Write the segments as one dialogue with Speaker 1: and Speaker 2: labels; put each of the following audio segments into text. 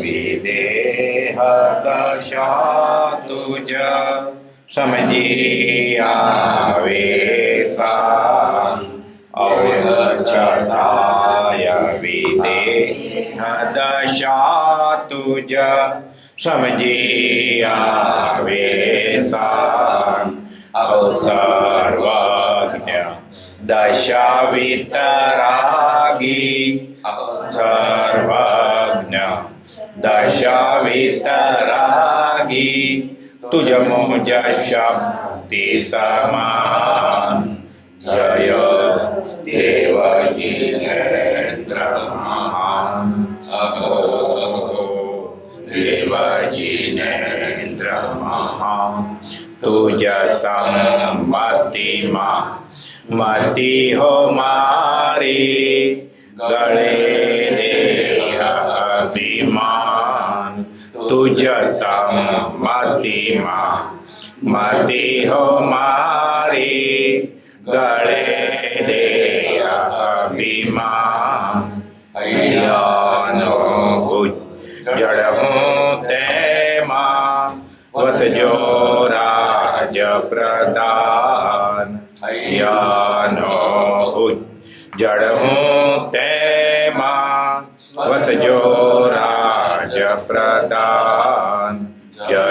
Speaker 1: વિદેહ દશા તુજ સમજી આવે સાન અવછતાય વિદેહ દશા તુજ સમજી આવે સાન સર્વજ્ઞ દશા વિતરાગી સર્વજ્ઞ દશા વિતરાગી તુજ મુજ શક્તિ સમાન જય દેવજીનેન્દ્ર મહાન અહો દેવજીનેન્દ્ર મહાન તુજ સંમતિમાં મતિ હો મારી ગળે દેહ અભિમાન તુજ સંમતિમાં મતિ હો મારી ગળે દેહ અભિમાન જ્ઞાનો જડ હું તેમાં વસજો રાજ પ્રધાન યાનો જડ હું તેમાં વસજો રાજ પ્રધાન જય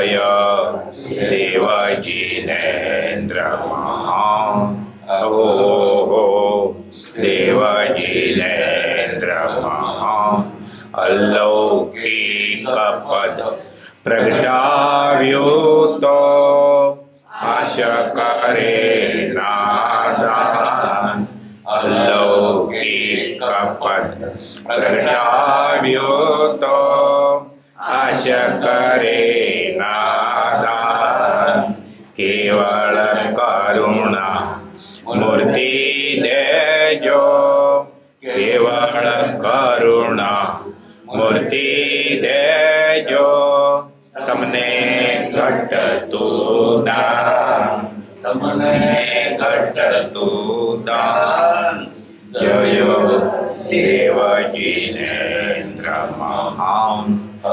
Speaker 1: દેવજીનેન્દ્ર મહાન હો દેવજીનેન્દ્ર મહાન અલૌકિક પદ પ્રગટાવ્યું તો આશ કરે નાદાન અલૌકિક પદ પ્રગટાવ્યું તો આશ કરે નાદાન કેવળ કરુણા મૂર્તિ દેજો કેવળ કરુણા મૂર્તિ દેજો તમને ઘટતું દાન તમને ઘટતું દાન જય દેવજીનેન્દ્ર મહાન ઓ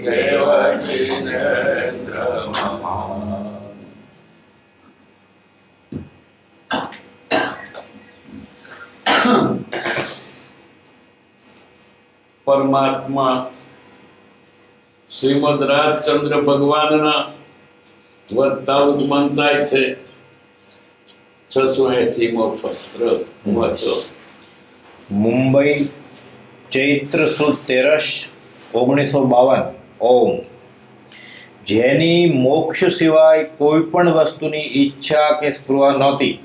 Speaker 1: દેવજીનેન્દ્ર મહાન.
Speaker 2: પરમાત્મા શ્રીમદ રાજચંદ્ર ભગવાનના વરદાન મંચાય છે 680મો પત્ર વાંચો.
Speaker 1: મુંબઈ ચૈત્ર સુદ 13, 1952. ઓમ. જેની મોક્ષ સિવાય કોઈ પણ વસ્તુની ઈચ્છા કે સ્પૃહા નહોતી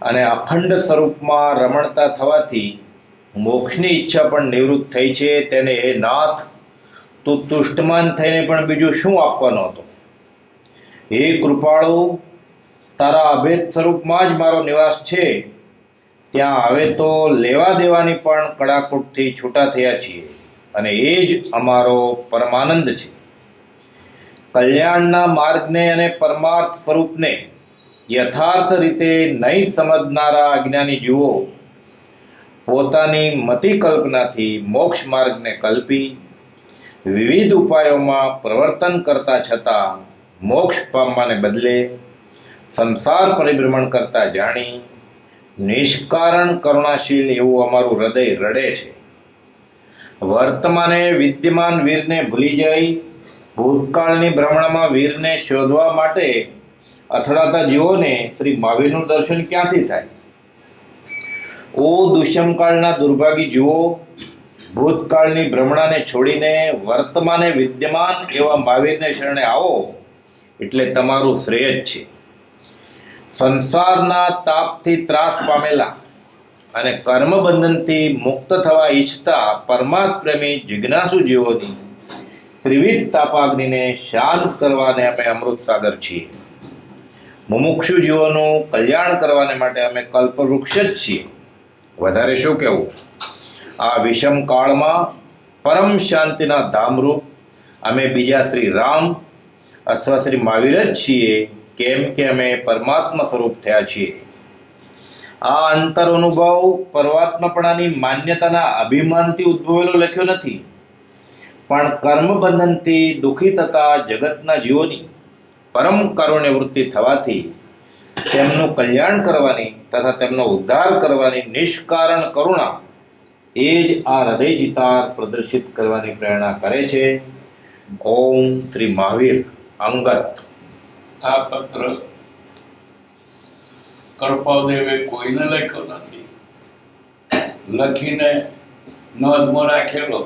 Speaker 1: અને અખંડ સ્વરૂપમાં રમણતા થવાથી મોક્ષની ઈચ્છા પણ નિવૃત્ત થઈ છે, તેને હે નાથ તું તુષ્ટમાન થઈને પણ બીજું શું આપવાનો હતો? હે કૃપાળુ, તારા અભેદ સ્વરૂપમાં જ મારો નિવાસ છે. ત્યાં હવે તો લેવા દેવાની પણ કડાકૂટથી છૂટા થયા છીએ અને એ જ અમારો પરમાનંદ છે. કલ્યાણના માર્ગને અને પરમાર્થ સ્વરૂપને યથાર્થ રીતે નહીં સમજનારા અજ્ઞાની જુઓ પોતાની મતિ કલ્પનાથી મોક્ષ માર્ગને કલ્પી વિવિધ ઉપાયોમાં પ્રવર્તન કરતા છતાં મોક્ષ પામવાને બદલે સંસાર પરિભ્રમણ કરતા જાણી નિષ્કારણ કરુણાશીલ એવું અમારું હૃદય રડે છે. વર્તમાને વિદ્યમાન વીરને ભૂલી જઈ ભૂતકાળની ભ્રમણમાં વીરને શોધવા માટે અથડાતા જીવોને શ્રી મહાવીરનું દર્શન ક્યાંથી થાય? ઓ દુષ્યમકાળના દુર્ભાગી જુઓ, ભૂતકાળની ભ્રમણાને છોડીને વર્તમાને વિદ્યમાન એવા મહાવીરને શરણે આવો એટલે તમારું શ્રેય જ છે. સંસારના તાપથી ત્રાસ પામેલા અને કર્મબંધનથી મુક્ત થવા ઈચ્છતા પરમાર્થ પ્રેમી જિજ્ઞાસુ જીવોની ત્રિવિધ તાપાગ્નિને શાંત કરવાને અમે અમૃત સાગર છીએ. મુમુક્ષુ જીવોનું કલ્યાણ કરવાને માટે અમે કલ્પવૃક્ષ જ છીએ. વધારે શું કહેવું? આ વિષમ કાળમાં પરમ શાંતિના ધામરૂપ અમે બીજા શ્રી રામ અથવા શ્રી મહાવીર જ છીએ, કેમ કે અમે પરમાત્મા સ્વરૂપ થયા છીએ. આ અંતર અનુભવ પરમાત્માપણાની માન્યતાના અભિમાનથી ઉદ્ભવેલો લખ્યો નથી, પણ કર્મબંધનથી દુઃખી થતા જગતના જીવોની પરમ કારુણ્ય વૃત્તિ થવાથી તેમનું કલ્યાણ કરવાની તથા તેમનો ઉદ્ધાર કરવાની નિષ્કારણ કરુણા એ જ આ હૃદય જીતાર પ્રદર્શિત કરવાની પ્રેરણા કરે છે. ઓમ શ્રી મહાવીર. અંગત.
Speaker 2: આ પત્ર કૃપાદેવે કોઈને લખ્યો નથી, લખીને નોંધમાં રાખેલો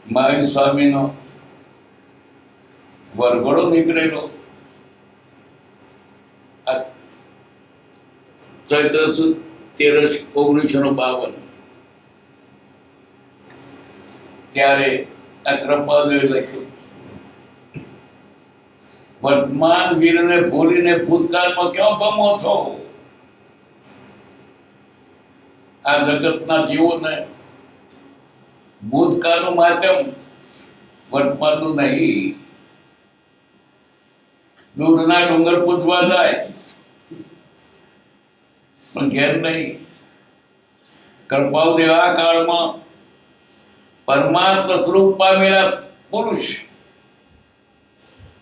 Speaker 2: મહાવીર સ્વામીનો વરઘોડો નીકળેલો આ ચૈત્ર સુદ 13/1952 ત્યારે આ કૃપાદેવે લખ્યું, વર્તમાન વીરને ભૂલીને ભૂતકાળમાં ક્યાં ભમો છો? આ જગતના જીવોને ભૂતકાળનું માધ્યમ વર્તમાનનું નહીં. દૂરના ડુંગર પૂજવા જાય પણ ઘેર નહીં. કૃપાદેવ આ કાળમાં પરમાત્મા સ્વરૂપ પામેલા પુરુષ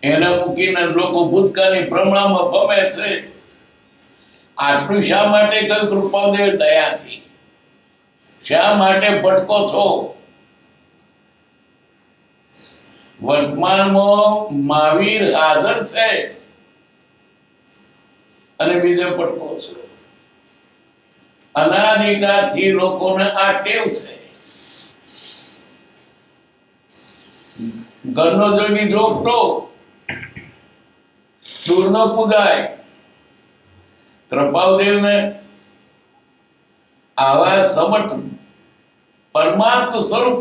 Speaker 2: એને મૂકીને લોકો ભૂતકાળની ભ્રમણામાં ભમે છે. આટલું શા માટે કહ્યું કૃપાદેવ દયાથી? શા માટે ભટકો છો? વર્તમાનમાં મહાવીર હાજર છે અને બીજે ભટકો છો. અનાદિકાળથી લોકોને આ ટેવ છે. ઘરનો જોઈ જોગટો દૂરનો પૂજાય. કૃપાદેવને આવા સમર્થ પરમાત્મા સ્વરૂપ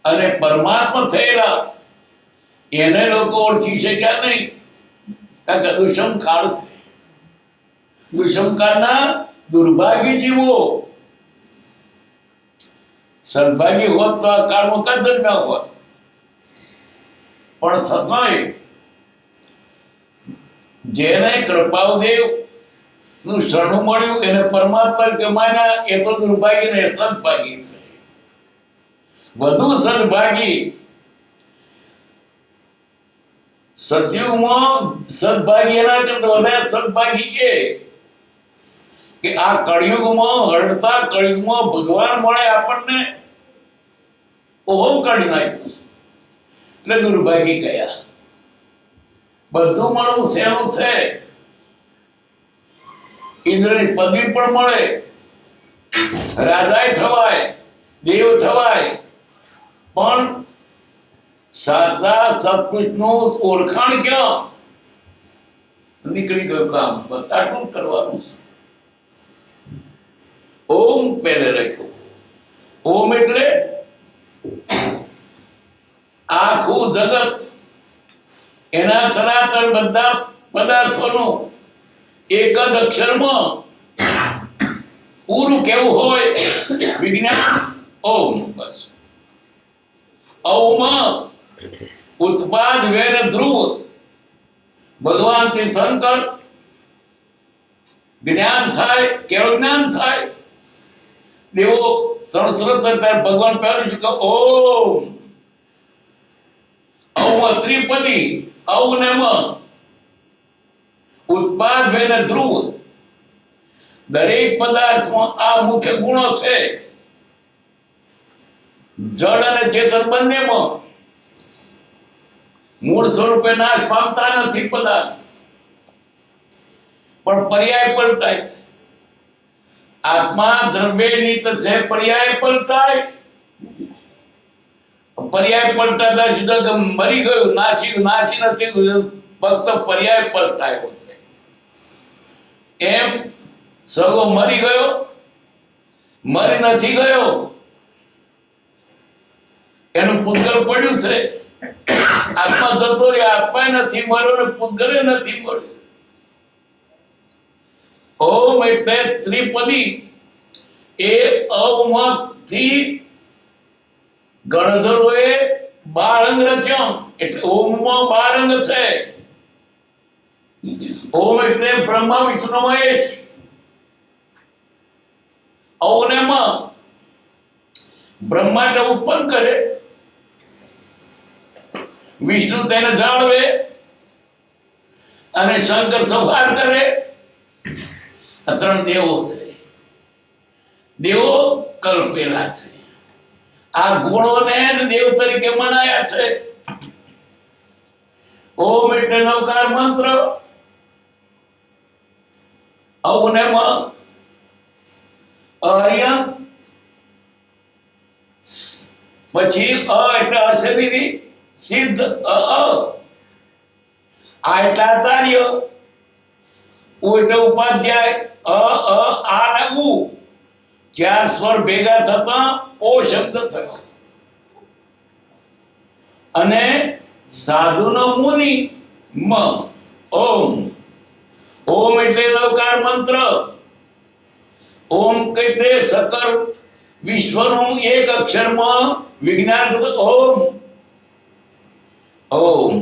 Speaker 2: અને પરમાત્મા થયેલા એને લોકો ઓળખી શક્યા નહીં, કારણ કે દુષ્મ કાળ છે. દુષ્મ કાળના દુર્ભાગી જીવો. સદભાગી હોત તો આ કાળમાં કદર ન હોત, પણ છતાંય જેને કૃપાદેવ નું શરણું મળ્યું એને પરમાત્મા કે માન્યા, એ તો દુર્ભાગી ને સદભાગી છે. વધુ સદભાગી સતયુગમાં સદભાગી એના કરતા વધારે સદભાગી એ કે આ કળિયુગમાં હરતા કળિયુગમાં ભગવાન મળે આપણને, ઓમ કાઢી નાખ્યું એટલે દુર્ભાગી ગયા. બધું મળવું સહેલું છે. ઇન્દ્રની પદવી પણ મળે, રાજાય થવાય, દેવ થવાય, પણ સાચા સત્પુરુષનું ઓળખાણ ક્યાં? નીકળી ગયું કામ. બસ આટલું કરવાનું. ઓમ પહેલે લખ્યું. ઓમ એટલે આખું જગત, એના ચરાચર બધા પદાર્થોનું એક જ અક્ષરમાં પૂરું કેવું હોય વિજ્ઞાન. ઓમ. બસ ઔમાં ઉત્પાદ વેર ધ્રુવ ભગવાન તીર્થંકર જ્ઞાન થાય, કેવું જ્ઞાન થાય? દેવો સરસ્વત ભગવાન પહેલું છે કે ઓમ. ઔ ત્રિપદી, ઔ ને મ ઉત્પાદ વેર ધ્રુવ. દરેક પદાર્થમાં આ મુખ્ય ગુણો છે. જળ અને ચેતન બંનેમાં મૂળ સ્વરૂપે નાશ પામતા નથી પદાર્થ, પણ પર્યાય પલટાય છે. આત્મા દ્રવ્યનિત છે, પર્યાય પલટાય. પર્યાય પલટાતા જુદા મરી ગયું, નાશી નથી ગયું, ફક્ત પર્યાય પલટાયો છે. એમ સર્વ મરી ગયો, મરી નથી ગયો. એનું પૂતગલ પડ્યું છે. આત્મા જતો રહ્યો, આત્મા નથી મળ્યો ને પૂતગલે નથી મળ્યું. ઓમ એટલે ત્રિપદી. એ અવમાંથી ગણધરોએ 12 અંગ રચ્યા, એટલે ઓમમાં 12 અંગ છે. ઓમ એટલે બ્રહ્મા વિષ્ણુ મહેશ. ઓને માં બ્રહ્માંડ ઉત્પન્ન કરે, વિષ્ણુ તેને જાળવે અને શંકર સંહાર કરે. આ ત્રણ દેવો છે. દેવો કલ્પેલા છે. આ ગુણોને જ દેવ તરીકે મનાયા છે. ઓમ એટલે નવકાર મંત્ર. ઔનેમાં આર્યમ, પછી અ એટલે અશરીરી, સિદ્ધ અ આ એટલે આચાર્ય, ઉ એટલે ઉપાધ્યાય, આ ને ઉ ચાર સ્વર ભેગા થતા ઓ શબ્દ થયો. અને સાધુનો મુનિ મ. ઓમ ઓમ એટલે નવકાર મંત્ર. ઓમ એટલે સકળ વિશ્વનું એક અક્ષરમાં વિજ્ઞાન ઓમ. ઓમ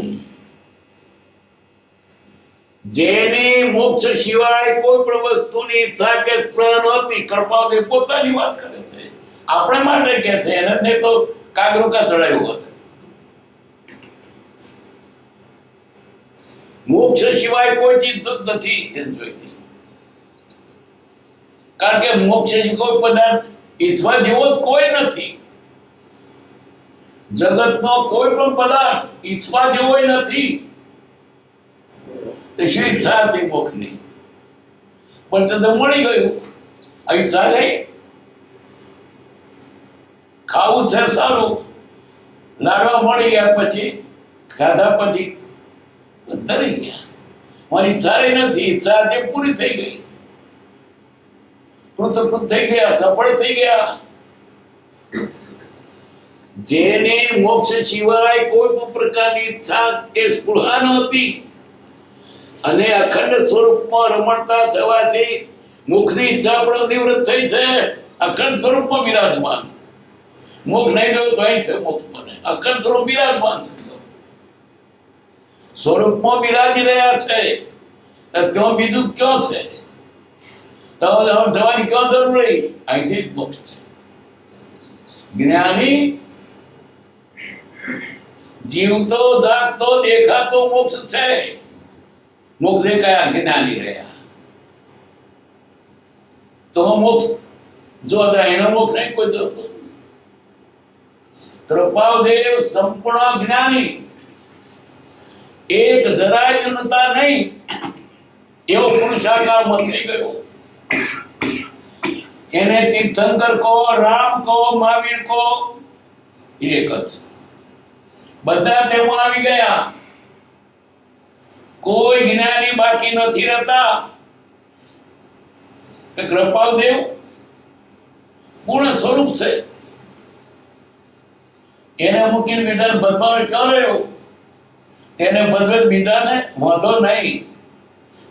Speaker 2: જેની મોક્ષ સિવાય કોઈ પણ વસ્તુની ઈચ્છા કે સ્પૃહા નહોતી. કૃપાદેવ પોતાની વાત કરે છે, આપણે માટે કે છે. એને તો કાગરોકા ચડાયું હતું. મોક્ષ સિવાય કોઈ ચીજ નથી જોઈતી, કારણ કે મોક્ષ કોઈ પદાર્થ ઈચ્છવા જેવો જ કોઈ નથી. જગતનો કોઈ પણ પદાર્થ ઈચ્છવા જેવો નથી. તે શું ઈચ્છા હતી મોક્ષની? પણ તે તો મળી ગયું. આ ઈચ્છા નહીં. ખાવું છે સારું, લાડવા મળી ગયા, પછી ખાધા પછી તરી ગયા. મારી ઈચ્છા નથી. ઈચ્છા તે પૂરી થઈ ગઈ. પૃથક થઈ ગયા, સફળ થઈ ગયા. જેને મોક્ષ સિવાય કોઈ પણ પ્રકારની ઈચ્છા કે સ્પૃહા નહોતી અને અખંડ સ્વરૂપમાં રમણતા થવાથી મુખની ઈચ્છા પણ નિવૃત્ત થઈ છે. અખંડ સ્વરૂપમાં બિરાજમાન. મુખ નહીં જોયું તો અહીં છે મોક્ષ. મને અખંડ સ્વરૂપ બિરાજમાન છે. સ્વરૂપમાં બિરાજી રહ્યા છે. ત્યાં બીજું ક્યાં છે? જવાની ક્યાં જરૂર રહી? અહીંથી જ મોક્ષ છે. જ્ઞાની જીવતો જાગતો દેખાતો મોક્ષ છે. મોક્ષ દેખાયા, જ્ઞાની રહ્યા તો મોક્ષ જોતા. એનો મોક્ષ નહીં કોઈ જોતો. કૃપાદેવ સંપૂર્ણ જ્ઞાની, એક જરાય ન્યૂનતા નહીં એવો પુરુષાકારમાં થઈ ગયો. એને તીર્થંકર કહો, રામ કહો, મહાવીર કહો, એક જ. બધા તેમાં આવી ગયા. કોઈ જ્ઞાની બાકી નથી રહેતા. કૃપાદેવ પૂર્ણ સ્વરૂપ છે. એને મૂકીને બીજાને બદલાવ ક્યાં રહ્યો? તેને બદલે બીજાને વાંધો નહીં.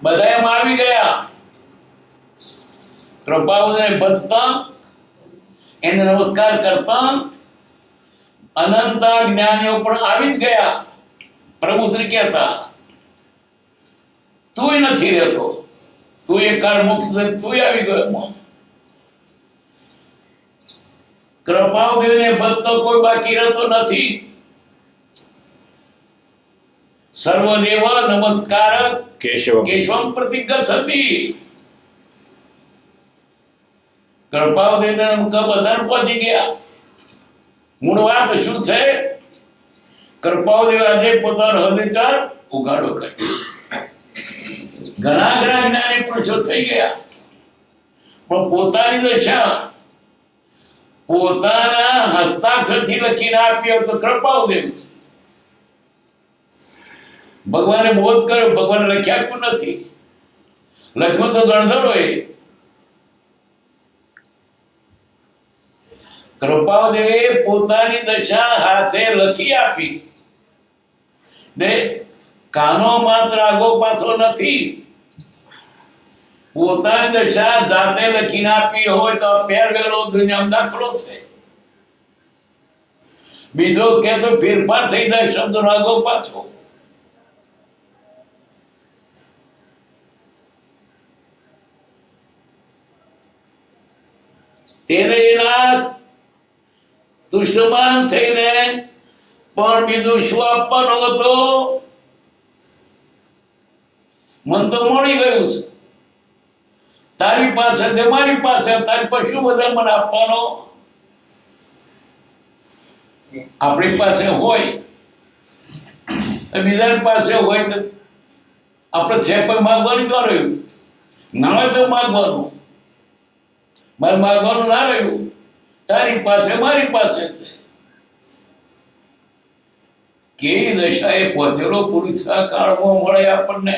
Speaker 2: બધા એમાં આવી ગયા. કૃપાદેવને બદતા, એને નમસ્કાર કરતા અનંત જ્ઞાનીઓ પણ આવી જ ગયા. પ્રભુ શ્રી કહેતા, તું નથી રહેતો, તું એક કાળ મોક્ષ તું આવી ગયો. કૃપાદેવને બદતો કોઈ બાકી રહેતો નથી. સર્વદેવ નમસ્કાર કેશવમ પ્રતિજ્ઞા થતી. કૃપાદેવને બધા પહોંચી ગયા. મૂળ વાત શું છે? કૃપાદેવ આજે પોતાનો હૃદયચાર ઉગાડો કર્યો. ઘણા જ્ઞાની પુરુષો થઈ ગયા, પણ પોતાની દશા પોતાના હસ્તાક્ષરથી લખીને આપ્યો તો કૃપાદેવ છે. ભગવાને બોધ કર્યો, ભગવાને લખી આપ્યું નથી. લખ્યું તો ગણધરોએ. કૃપાદેવે પોતાની દશા હાથે લખી આપી. ને કાનો માત્ર આગો પાછો નથી. પોતાની દશા જાતે લખીને આપી હોય તો પહેરવેલો દુનિયામાં દાખલો છે. બીજો કે તો ફેરફાર થઈ જાય શબ્દનો આગો પાછો. તેને એના દુશ્મન થઈને પણ બીજું શું આપવાનો હતો? મન તો મળી ગયું છે, તારી પાસે તે મારી પાસે, તારી પાસે શું બધા મને આપવાનો? આપણી પાસે હોય બીજાની પાસે હોય તો આપણે છે પણ માગવાનું ક્યાં રહ્યું? ના હોય તો માગવાનું, મારે માગવાનું ના રહ્યું. તારી પાસે મારી પાસે છે. કેવી દશાએ પહોંચેલો પુરુષ આ કાળમાં મળે આપણને.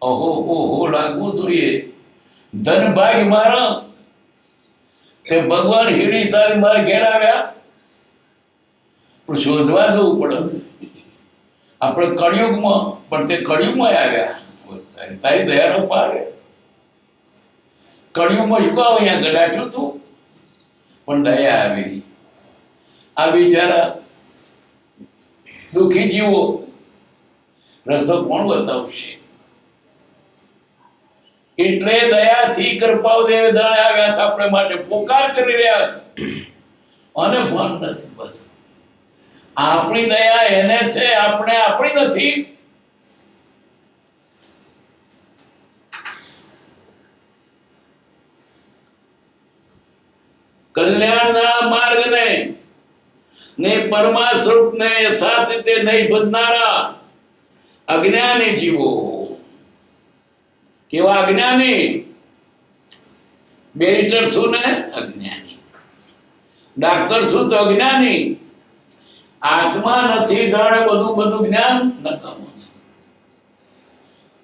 Speaker 2: ઓહો ઓહો લાગવું જોઈએ. ધન ભાગ મારા તે ભગવાન હીડી તારી મારે ઘેર આવ્યા, પણ શોધવા જવું પડે. આપણે કળિયુગમાં, પણ તે કળિયુગમાં આવ્યા. તારી દયાનો પાર. કળિયુગમાં શું કહો અહીંયા ગડાઠું તું, પણ દયા આવી. આ બિચારા દુઃખી જીવો રસ્તો કોણ બતાવશે? એટલે દયાથી કૃપાદેવ જાણે આવ્યા છે, આપણે માટે પોકાર કરી રહ્યા છે અને ભાન નથી. બસ આપણી દયા એને છે, આપણે આપણી નથી. કલ્યાણના માર્ગને ને પરમાર્થ સ્વરૂપને યથાર્થ રીતે નહીં ભજનારા અજ્ઞાની જીવો. કેવા અજ્ઞાની? બેરિસ્ટર છું ને અજ્ઞાની, ડાક્ટર છું તો અજ્ઞાની. આત્મા નથી જાણે બધું જ્ઞાન નકામું છે.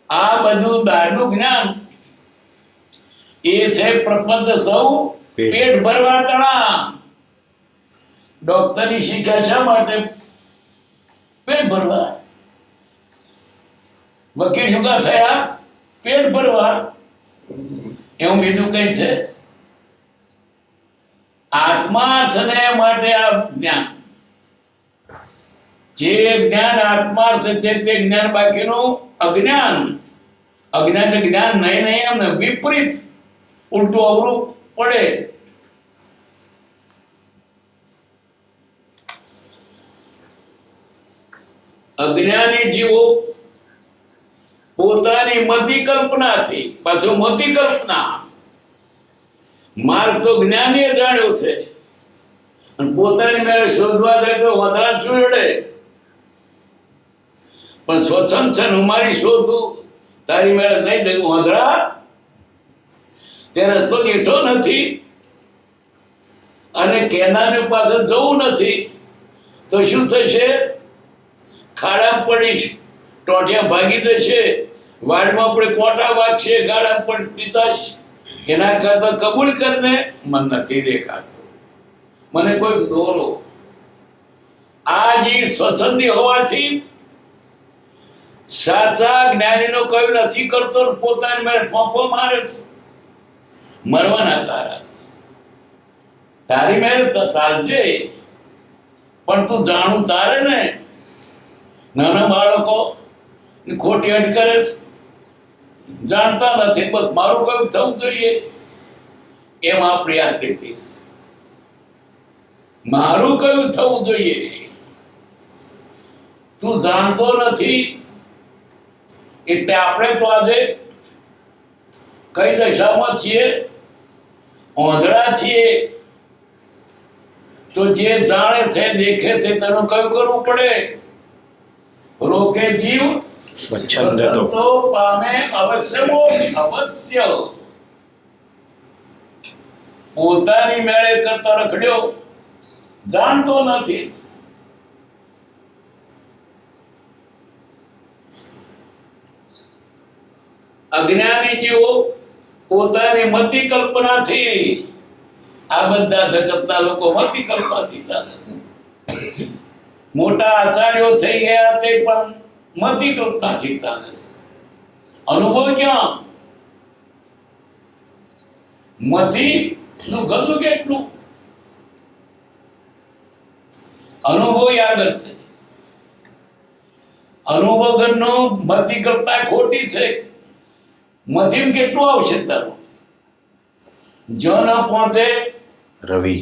Speaker 2: આ બધું બહારનું જ્ઞાન એ છે પ્રપંચ સૌ પેટ ભરવા તણા. ડોક્ટરની શીખ્યા શા માટે? પેટ ભરવા. વકીલ શું થયા? પેટ ભરવા. એવું બીજું કઈ છે? આત્માર્થને માટે આ જ્ઞાન. જે જ્ઞાન આત્માર્થ છે તે જ્ઞાન, બાકીનું અજ્ઞાન. અજ્ઞાન જ્ઞાન નહીં એમને વિપરીત ઉલટું અવરું પડે. અજ્ઞાની જીવો પોતાની મતિ કલ્પનાથી, પાછું મતિ કલ્પના, માર્ગ તો જ્ઞાનીએ જાણ્યો છે અને પોતાની મેળે શોધવા જાય તો વધરા ચૂડે. પણ સ્વચ્છંદ છે હું મારી શોધું, તારી મેળે નહીં દે વધરા, ત્યારે તો દીઠો નથી અને કેનારની પાસે જવું નથી તો શું થશે? ખાડા પડીશ, ટોટિયા ભાગી જશે, વાડમાં આપણે કોટા વાગશે, ગાડા પણ પીતાશ. એના કરતા કબૂલ કરને મન નથી દેખાતું, મને કોઈ દોરો. આ જે સ્વચ્છંદી હોવાથી સાચા જ્ઞાનીનો કઈ નથી કરતો, પોતાની મેળે પોપો મારે છે. મરવાના ચારા છે. તારી મેળે ચાલજે, પણ તું જાણું તારે ને. નાના બાળકો ખોટી અટ કરે છે, જાણતા નથી. બસ મારું કયું થવું જોઈએ એમ આપણી આ સ્થિતિ છે. મારું કયું થવું જોઈએ, તું જાણતો નથી. એટલે આપણે તો આજે કઈ દશામાં છીએ? ઓંધળા છીએ. તો જે જાણે છે, દેખે છે, તેનું કયું કરવું પડે? રોકે જીવ તો પામે અવશ્ય મોક્ષ. અવશ્ય. પોતાની મેળે કરતા રખડ્યો, જાણતો નથી. અજ્ઞાની જીવો પોતાની મતિ કલ્પનાથી, આ બધા જગતના લોકો મતિ કલ્પનાથી ચાલે છે. મોટા આચાર્યો થઈ ગયા તે પણ મતિ કલ્પનાથી ચાલે છે. અનુભવ ક્યાં? મતિ નું ગલું કેટલું? અનુભવ આગળ છે. અનુભવ વગરનો મતિ કલ્પના ખોટી છે. મધ્યમ કેટલું આવશે તારું? જ ન પહોંચે
Speaker 1: રવિ.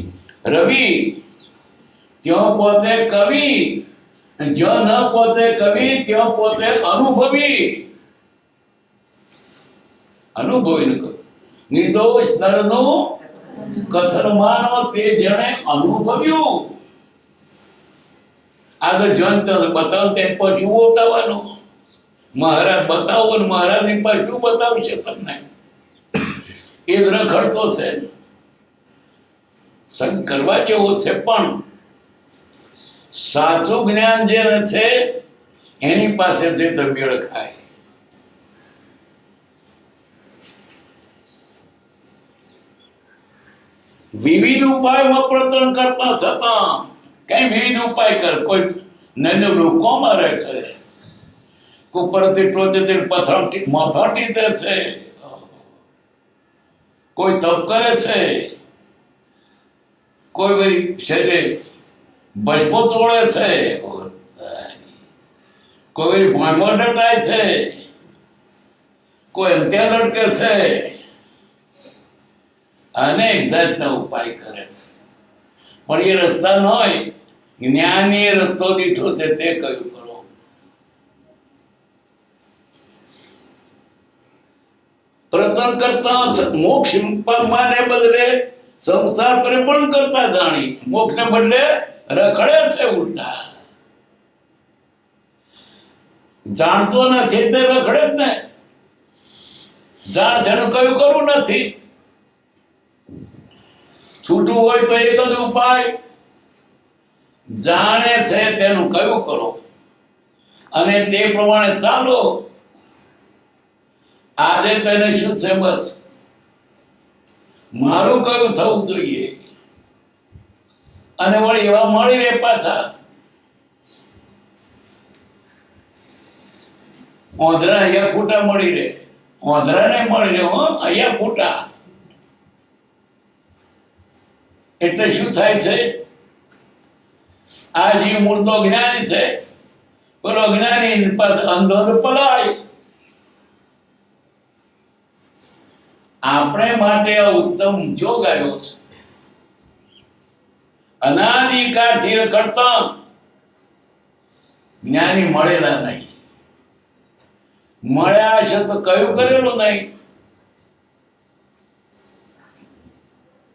Speaker 2: રવિ, ત્યાં પહોંચે કવિ, જ ન પહોંચે કવિ ત્યાં પહોંચે અનુભવી. અનુભવી નિર્દોષ નરનું કથન માનો તે જેણે અનુભવ્યું. આગળ જોન તો બતાવ તે પછી બતાવવાનું. મહારાજ બતાવો ને મહારાજની પાસે શું બતાવશે તમને? એ જ રખડતો છે. સંગ કરવા જેવો છે, પણ સાચું જ્ઞાન જે છે એની પાસેથી તો મેળ ખાય. વિવિધ ઉપાયમાં પ્રયત્ન કરતા છતાં કઈ વિવિધ ઉપાય કર, કોઈ નદીનું કોમાં રહે છે, ઉપરથી ટોચથી પથરાટી માથાટી દે છે, કોઈ તપ કરે છે, કોઈ ભાઈ શરીરે ભસ્મો ચોળે છે, કોઈ ભાંગો ડટાય છે, કોઈ અંત્યા લટકે છે, અનેક જાતના ઉપાય કરે છે. પણ એ રસ્તા ન હોય, જ્ઞાની રસ્તો દીઠો છે તે કયું કરો. પ્રયત્ન કરતા મોક્ષ પામવાને બદલે સંસાર પણ કરતા જાણી મોક્ષને બદલે રખડે છે ઉલટા. જાણતો નથી એટલે રખડે જ ને. જાણ જાણ કયું કરવું નથી. છૂટવું હોય તો એક જ ઉપાય, જાણે છે તેનું કયું કરો અને તે પ્રમાણે ચાલો. આજે તેને શું છે? બસ મારું કયું થવું જોઈએ. અને વળી એવા મળી રહે પાછા. ઓંધરા અહીંયા ફૂટા મળી રહે, ઓંધરા ને મળી રહે, અહીંયા ફૂટા. એટલે શું થાય છે? આ જીવ મૂળ તો જ્ઞાની છે, પેલો જ્ઞાની અંધો પલાય. આપણે માટે આ ઉત્તમ જોગ આવ્યો છે. અનાદિકાળથી રખડતા જ્ઞાની મળેલા નહીં. મળ્યા છે તો કયું કરેલું નહીં.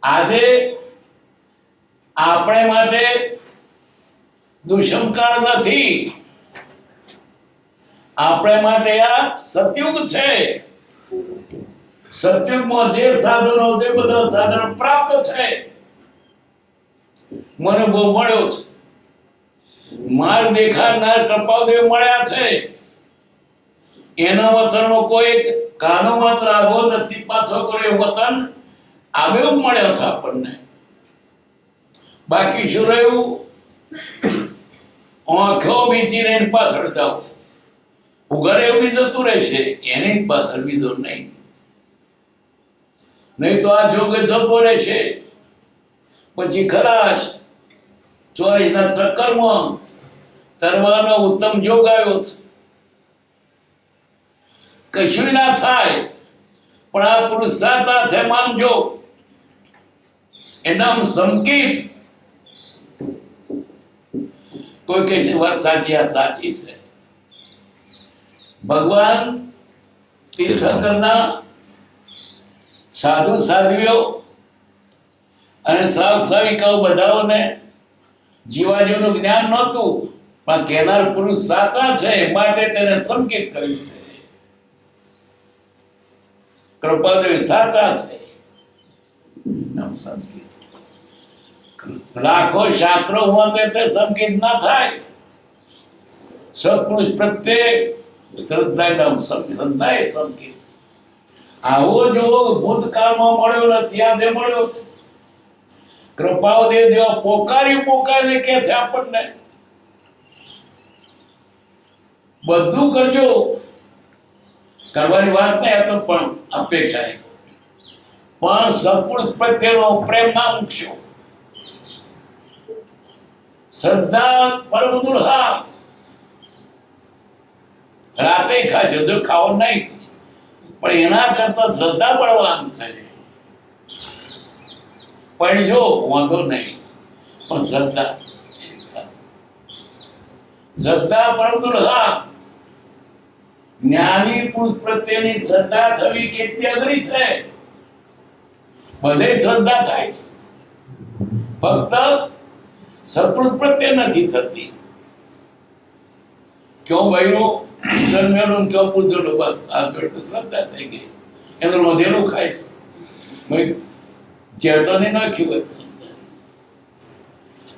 Speaker 2: આજે આપણે માટે દુષ્મકાળ નથી. આપણે માટે આ સતયુગ છે. સતયુગમાં જે સાધનો, જે બધા સાધનો પ્રાપ્ત છે, મને બહુ મળ્યો છે. માર્ગ દેખાડનાર કૃપાદેવ મળ્યા છે. એના વતનમાં કોઈ કાનો માત્ર આગો નથી પાછો કર્યો. વતન આવ્યો મળ્યો છે આપણને. બાકી શું રહ્યું? આંખો બીજી રહીને પાછળ જાઓ. ઉઘાડે એવું જતું રહેશે, એની પાછળ બીજો નહીં. નહીં તો આ જોગે જતો રહેશે. પછી ખલાસ. ચોવીસના ચક્કરમાં તરવાનો ઉત્તમ જોગ આવ્યો છે. કશું ના થાય, પણ આ પુરુષ સાચા છે માનજો. એનામ સંકેત. કોઈ કહે છે વાત સાચી, આ સાચી છે. ભગવાન તીર્થંકરના સાધુ સાધ્વીઓ અને શ્રાવિકાઓ બધાઓને જીવાજીનું જ્ઞાન નહોતું, પણ કહેનાર પુરુષ સાચા છે માટે તેને સંકેત કર્યું છે. કૃપાદેવ સાચા છે, સંકેત. લાખો શાસ્ત્રો હોતે તે સંકેત ના થાય. સત્પુરુષ પ્રત્યે શ્રદ્ધા શ્રદ્ધા એ સંકેત. આવો જો ભૂતકાળમાં મળ્યો નથી, આજે મળ્યો છે. કૃપાદેવ જેવા પોકારી કે છે આપણને બધું કરજો. કરવાની વાત નહીં, તો પણ અપેક્ષા છે. પણ સત્પુરુષ પ્રત્યેનો પ્રેમ ના મૂકશો. શ્રદ્ધા પરમ દુર્હા. રાતે ખાજો, જો ખાવો નહીં, પણ એના કરતા શ્રદ્ધા બળવાન છે. પણ જો વાંધો નહીં, પણ શ્રદ્ધા પરંતુ હા, જ્ઞાની પુરુષ પ્રત્યેની શ્રદ્ધા થવી કેટલી અઘરી છે. બધે શ્રદ્ધા થાય છે, ફક્ત સત્પુરુષ પ્રત્યે નથી થતી. ક્યો બૈરો જન્મેલો ને ક્યો પૂજેલો, બસ આ જોડે શ્રદ્ધા થઈ ગઈ. એનું રોધેલું ખાઈશ, ઝેર તો નહીં નાખ્યું હોય.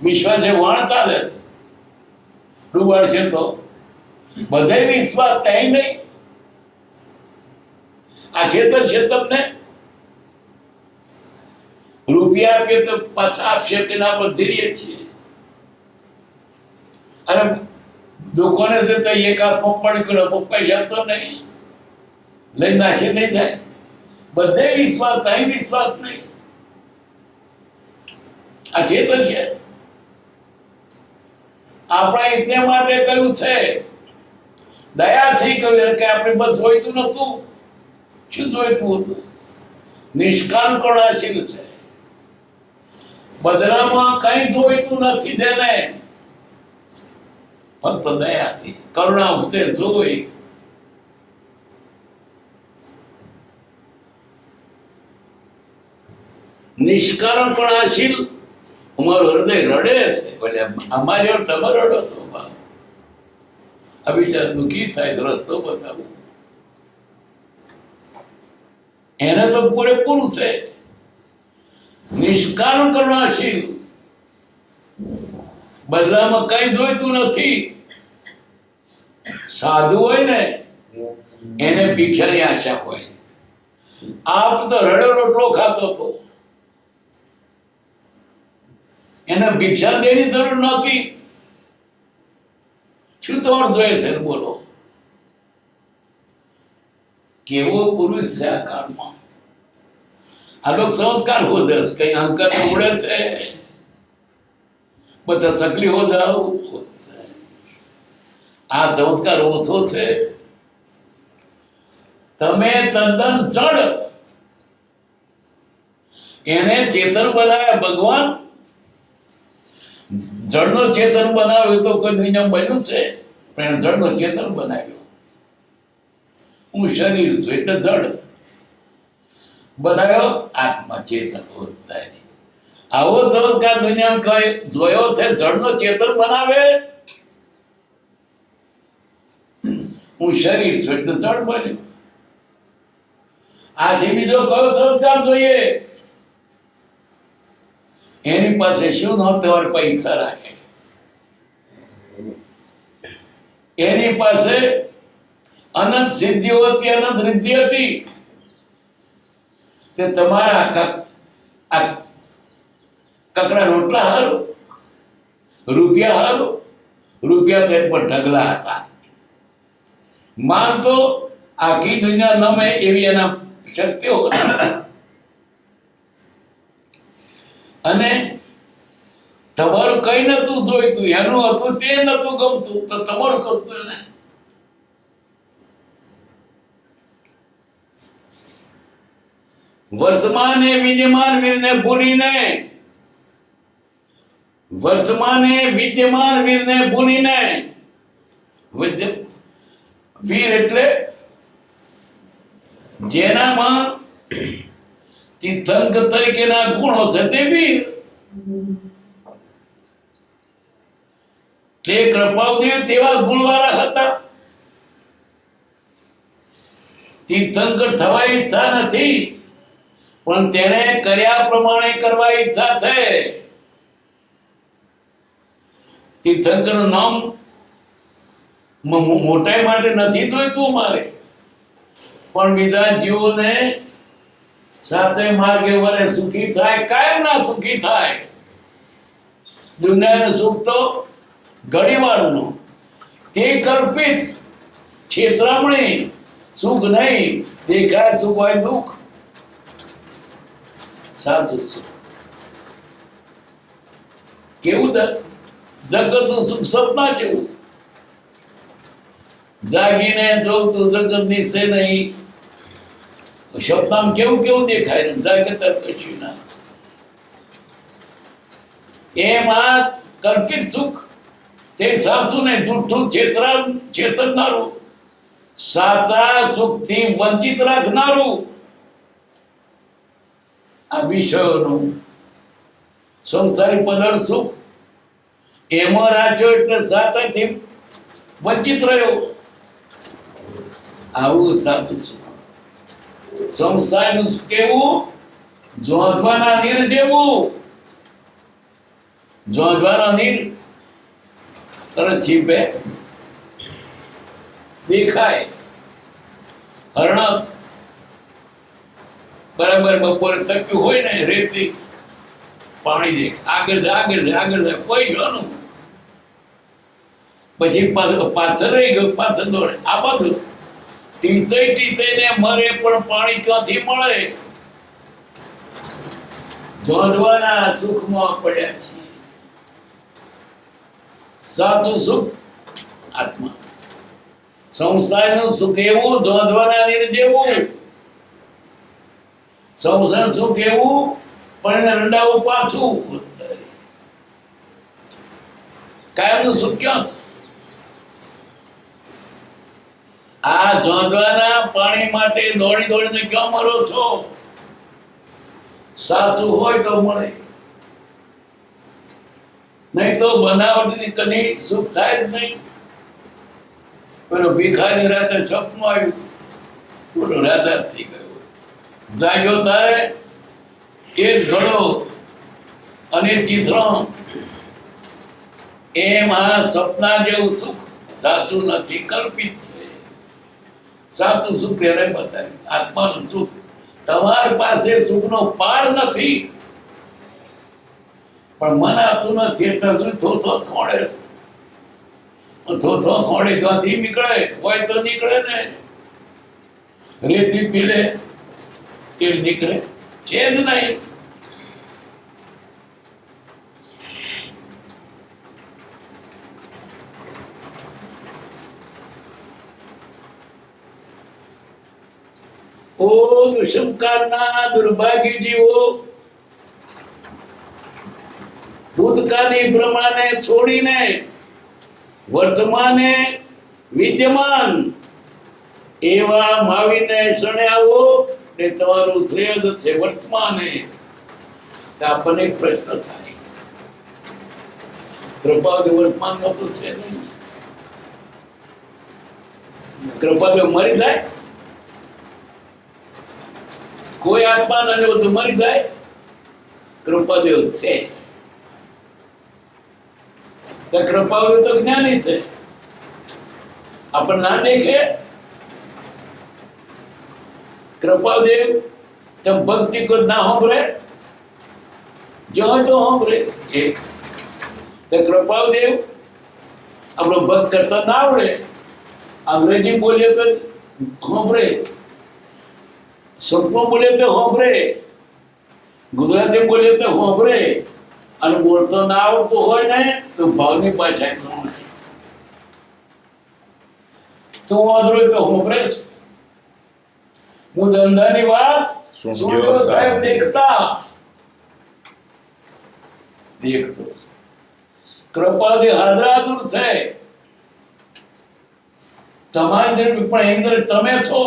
Speaker 2: વિશ્વાસે વાણ ચાલે છે, ડૂબાડ છે તો બધે વિશ્વાસ નહીં નહીં. આ છેતર છે તમને, રૂપિયા આપીએ તો પાછા આપશે તેના પર ધીરે છીએ. અને દુકાને જતા એક હાથ પપ્પડ કર્યો, પપ્પા જતો નહીં, લઈ નાખી નહીં જાય. બધે વિશ્વાસ, કઈ વિશ્વાસ નહીં. આ છેતર છે. આપણા એટલા માટે કહ્યું છે, દયાથી કહ્યું કે આપણે બસ જોઈતું નતું. શું જોઈતું હતું? નિષ્કામ કરુણાશીલ છે. બદલામાં કઈ જોઈતું નથી તેને, ફક્ત દયાથી કરુણા ઉપસે જોઈ. નિષ્કારણ કરુણાશીલ. અમારું હૃદય રડે છે, એટલે અમારી ઓર તમે રડો છો. બસ આ બીજા દુઃખી થાય તો રસ્તો બતાવું, એને તો પૂરેપૂરું છે. નિષ્કારણ કરુણાશીલ, બદલામાં કઈ જોઈતું નથી. સાધુ હોય ને એને ભિક્ષાની આશા હોય. આપ તો રડો રોટલો ખાતો હતો, એને ભિક્ષા દેવાની જરૂર નહોતી. શું તોડ જોઈએ છે બોલો? કેવો પુરુષ છે આ કાળમાં. આ લોકો ચમત્કાર હોદે છે, કઈ અંકર ઉડે છે, બધા ચકલી હો જાવ. આ ચમત્કાર ઓછો છે. તમે તદ્દન જડ, એને ચેતન બનાવ્યા ભગવાન. જળનો ચેતન બનાવ્યો તો કોઈ દુનિયા બન્યું છે, પણ એને જળનો ચેતન બનાવ્યો. હું શરીર છું એટલે જળ બનાવ્યો, આત્મા ચેતન હોતા. આવો ચમત્કાર દુનિયામાં કઈ જોયો છે? જળનો ચેતન બનાવે. હું શરીર છું એટલે જળ બન્યું. આથી બીજો કયો ચમત્કાર જોઈએ? એની પાસે શું નહોતું અને પૈસા રાખે. એની પાસે અનંત સિદ્ધિઓ હતી, અનંત રિદ્ધિ હતી. તે તમારા કકડા રોટલા હારું, રૂપિયા હારું. રૂપિયા તેજ પર ઢગલા હતા. માન તો આખી દુનિયા નમે એવી એના શક્તિઓ હતી. અને તમારું કઈ નતું જોઈતું, એનું હતું તે નતું ગમતું, તો તમારું ગમતું એને. વર્તમાને વિદ્યમાન વીરને ભૂલીને, વર્તમાને વિદ્યમાન વીરને ભૂલીને. વીર એટલે જેનામાં તીર્થંકર તરીકેના ગુણો છે તે વીર. તે કૃપાદેવ તેવા ગુણવાળા હતા. તીર્થંકર થવા ઈચ્છા નથી, પણ તેને કર્યા પ્રમાણે કરવા ઈચ્છા છે. તીર્થંકરનું નામ મોટાઈ માટે નથી જોઈતું અમારે, પણ બીજા જીવોને સાચે માર્ગે વરે સુખી થાય, કાયમ ના સુખી થાય. દુનિયાનું સુખ તો ઘડીવારનું, તે કલ્પિત છેતરામણી. સુખ નહીં, દેખાય સુખ હોય દુઃખ. સાચું સુખ કેવું? જગતનું સુખ સપના જેવું. જાગીને જોઉં તો જગત દિશે નહીં. સપનામાં કેવું કેવું દેખાય ને, જાગે ત્યારે કશું ના. એમાં કલ્પિત સુખ તે સાચું ને જૂઠું છેતરનારું, સાચા સુખથી વંચિત રાખનારું, આ વિષયોનું સંસારી પદાર્થ સુખ એમાં રાખ્યો એટલે સાચાથી વંચિત રહ્યો. આવું સાચું સુખ. સંસારનું સુખ કેવું? જોંધવાના નીર જેવું. જોંધવાના નીર તરત છીપે, દેખાય. હરણ બરાબર બપોરે તક્યું હોય ને રેતી પાણી દે, આગળ જાય કોઈ ગયું, પછી પાછળ રહી ગયું, પાછળ દોડે. આ બધું ટીચે ને મરે, પણ પાણી ક્યાંથી મળે? જોંધવાના સુખમાં પડ્યા છીએ. સાચું સુખ આત્મા. સંસારનું સુખ એવું જોંધવાના નીર જેવું. સંસાર સુખ એવું પણ એને રંડાવું પાછું. કાયમનું સુખ ક્યાં છે? આ જોંધવાના પાણી માટે દોડીને ક્યાં મરો છો? સાચું હોય તો મળે, નહીં તો બનાવટની કદી સુખ થાય જ નહીં. પેલો ભિખારી રાતે સપનું આવ્યું, બોલો રાધા થઈ ગયો. જાગ્યો તારે એ જ ઘડો અને ચિત્રણ. એમ આ સપના જેવું સુખ સાચું નથી, કલ્પિત છે. સાચું સુખ એને બતાવ્યું, આત્માનું સુખ. તમારી પાસે સુખનો પાર નથી, પણ મનાતું નથી એટલે શું થોથો ખોડે. થોથો ખોડે ક્યાંથી નીકળે? હોય તો નીકળે ને. રેતી પીલે તે નીકળે છે જ નહીં. ઓ દુષ્મકારના દુર્ભાગ્ય જીવો, ભૂતકાળની પ્રમાણે છોડીને વર્તમાને વિદ્યમાન એવા માવીને શરણે આવો ને તમારું શ્રેય છે વર્તમાને. આપણને એક પ્રશ્ન થાય, કૃપાદેવ વર્તમાનમાં તો છે નહીં. કૃપાદેવ મરી જાય? કોઈ આત્મા ન રહ્યો તો મરી જાય? કૃપાદેવ છે. કૃપાદેવ તો જ્ઞાની છે, આપણને ના દેખે. કૃપાદેવ તો ભક્તિ કો ના સાંભળે, જો તો સાંભળે. તો કૃપાદેવ આપણો ભક્ત કરતા ના આવડે, અંગ્રેજી બોલીએ તો સાંભળે, સપનું બોલે તો સાંભળે, ગુજરાતી બોલે તો સાંભળે, અને બોલતો ના આવડતું હોય ને તો ભાવની પાછા તો વાંધો તો સાંભળે. હું ધંધાની વાત સુનજો સાહેબ, દેખતો કૃપાથી હાજરાદુર છે. તમારી જેમ પણ અંદર તમે છો.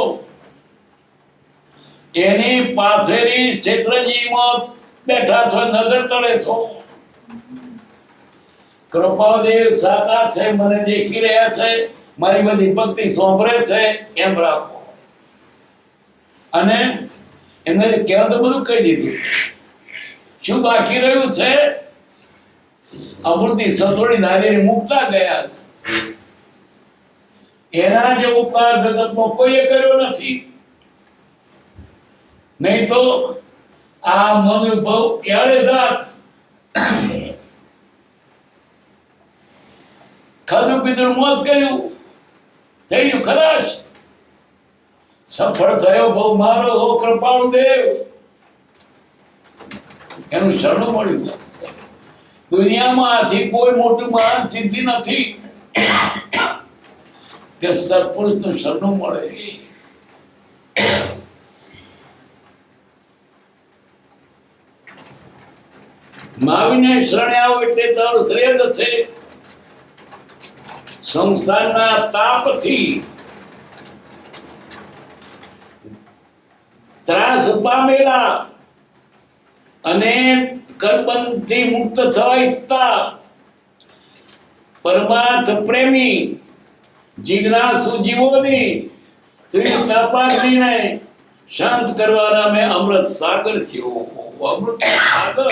Speaker 2: એની પાથરેલી ક્ષેત્રજીમાં બેઠા છો, નજર તળે છો. કૃપાદેવ સાચા છે, મને દેખી રહ્યા છે, મારી બધી ભક્તિ સાંભળે છે એમ રાખો. અને એમને કહેવા તો બધું કહી દીધું. શું બાકી રહ્યું છે? અમૃતિ સતોડી ધારીને મુકતા ગયા છે. એના જે ઉપકાર જગતમાં કોઈએ કર્યો નથી. નહીં તો આ મનુભવ ક્યારે જાત. ખાધું પીધું મોજ કર્યું, થઈ ગયું ખલાસ. સફળ થયો બહુ મારો હો કૃપાળુ દેવ. એનું શરણું મળ્યું. દુનિયામાં આથી કોઈ મોટું મહાન સિદ્ધિ નથી કે સત્પુરુષનું શરણું મળે. માવીને શરણે આવો એટલે તારો શ્રેય જ છે. સંસારના તાપથી ત્રાસ પામેલા અને કરબંધથી મુક્ત થવા ઈચ્છતા પરમાર્થ પ્રેમી જિજ્ઞાસુ જીવોની ત્રિતાપાગ્નિને શાંત કરવાના મેં અમૃત સાગર છે. અમૃત સાગર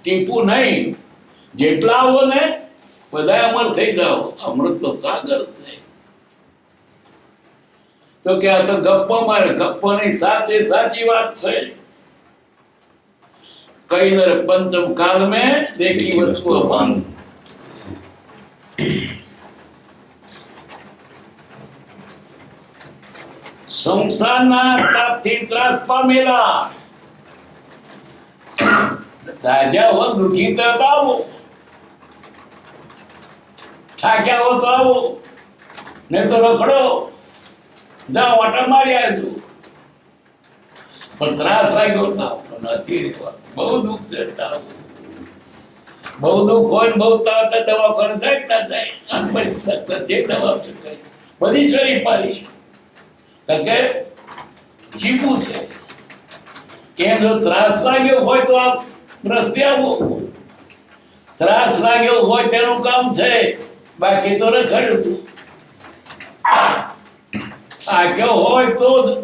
Speaker 2: ટીપું નહીં, જેટલા આવો ને બધા અમર થઈ જાઓ. અમૃત તો સાગર છે. તો કે આ તો ગપ્પો મારે, ગપ્પો નહીં, સાચી વાત છે. કઈ નર પંચમ કાલ में देखी वस्तु अपन. સંસારના તાપથી ત્રાસ પામેલા રાજા હો, દુઃખી તો આવો, થાક્યા હો તો આવો, નહીં તો રખડો, જાઓ આટા મારી આવજો. પણ ત્રાસ લાગ્યો તો આવો, નથી રહેવા. બહુ દુઃખ છે, બહુ દુઃખ હોય ને બહુ તાવ દવાખાને જાય કે ના જાય, જે દવા છે કઈ બધી શરીર પાડીશ કે ચીપું છે. કેમ જો ત્રાસ લાગ્યો હોય તો આપ રસ્તે આવો. ત્રાસ લાગ્યો હોય તેનું કામ છે, બાકી તો રખડ્યું તું. થાક્યો હોય તો હજુ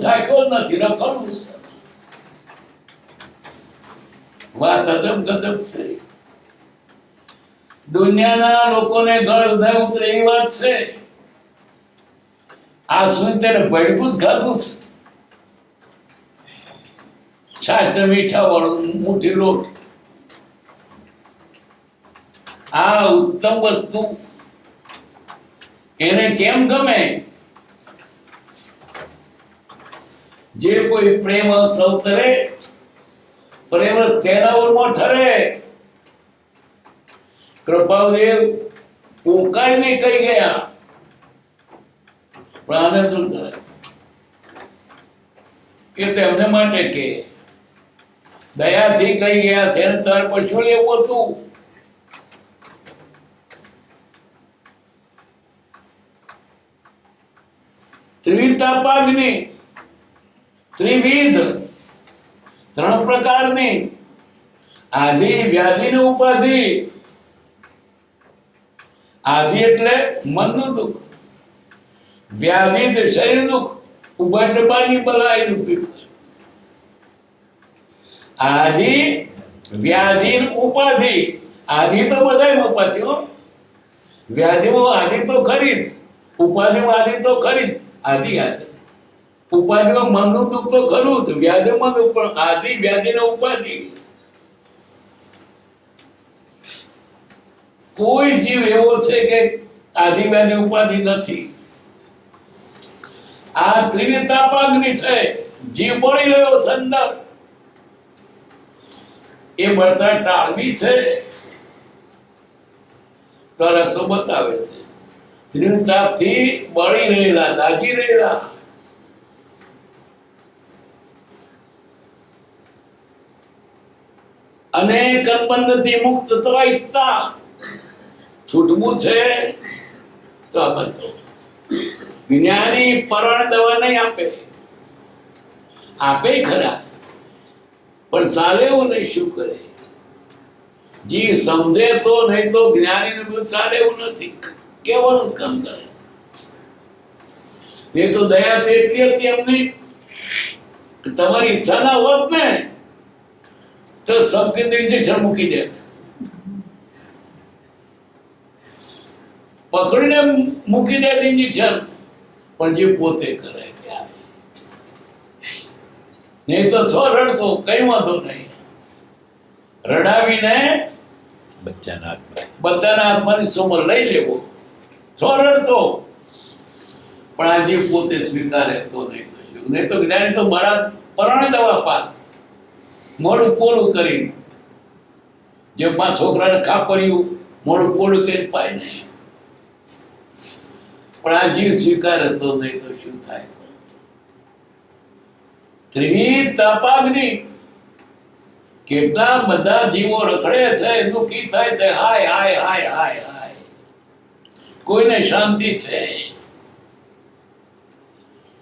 Speaker 2: થાક્યો નથી, રખડવું છે. વાત અજબ ગજબ છે. દુનિયાના લોકોને ગળ ઉધાર ઉતરે એ વાત છે. આ શું તેને ભડકું જ ખાધું છે. છાશ મીઠા વાળું મુઠ્ઠી લોટ, આ ઉત્તમ વસ્તુ એને કેમ ગમે? જે કોઈ પ્રેમ અવતરે, પ્રેમ તેના ઓરમાં ઠરે. કૃપાદેવ પોકારીને કહી ગયા, પણ આને તો કે તેમને માટે કે દયાથી કહી ગયા છે ને તાર પર શું લેવું હતું? ત્રિતાપાગ્નિ, ત્રિવિધ, ત્રણ પ્રકારની આધિ, વ્યાધિ ને ઉપાધિ. આધિ એટલે મનનું દુઃખ, વ્યાધિ એટલે શરીર દુઃખ, ઉભા બલાઈ દુઃખ. આધિ, વ્યાધિ, ઉપાધિ. આધિ તો બધાય ઉપાધિ હો. વ્યાધિમાં આધિ તો ખરી જ, ઉપાધિમાં આધિ તો ખરી જ. આધિ ઉપાધિમાં મનનું દુઃખ તો ખરું જ, વ્યાધિમાં દુઃખ, પણ આધિ, વ્યાધિ ને ઉપાધિ. કોઈ જીવ એવો છે કે આધિ, વ્યાધિ, ઉપાધિ નથી. આ ત્રિવિતાપાગ્નિ છે. જીવ બળી રહ્યો છે અંદર, એ બળતરા ટાળવી છે તો રસ્તો બતાવે છે. ત્રિતાપથી બળી રહેલા, દાજી રહેલા, અને કંબંધથી મુક્ત થવા ઈચ્છતા છૂટવું છે તો આ બધું. જ્ઞાની પરણ દવા નહીં આપે, આપે ખરા, પણ ચાલે એવું નહીં. શું કરે? જી સમજે તો, નહીં તો જ્ઞાની ને ચાલે એવું નથી. કેવાનું કામ કરે? એ તો દયા એટલી હતી એમની, તમારી ઈચ્છા ના હોત ને તો સબકે ઇન્જેક્શન મૂકી દે, પકડીને મૂકી દે ઇન્જેક્શન. પણ જે પોતે કરે ત્યારે નહીં તો છો રડતો, કઈ વાંધો નહીં. રડાવીને બધાના હાથમાંથી સોમર લઈ લેવો, છો રડતો. પણ આ જીવ પોતે સ્વીકારે તો નહીં તો શું? નહીં તો જ્ઞાની તો બળા પરણે દવા પાત, મોડું પોલું કરી, જે પાંચ છોકરાને ખાપર્યું મોડું પોલું કરી પાય નહીં. પણ આ જીવ સ્વીકારે તો નહીં તો શું થાય? ત્રિવિધ તાપાગ્નિ, કેટલા બધા જીવો રખડે છે, દુઃખી થાય છે, હાય હાય હાય હાય હાય, કોઈને શાંતિ છે?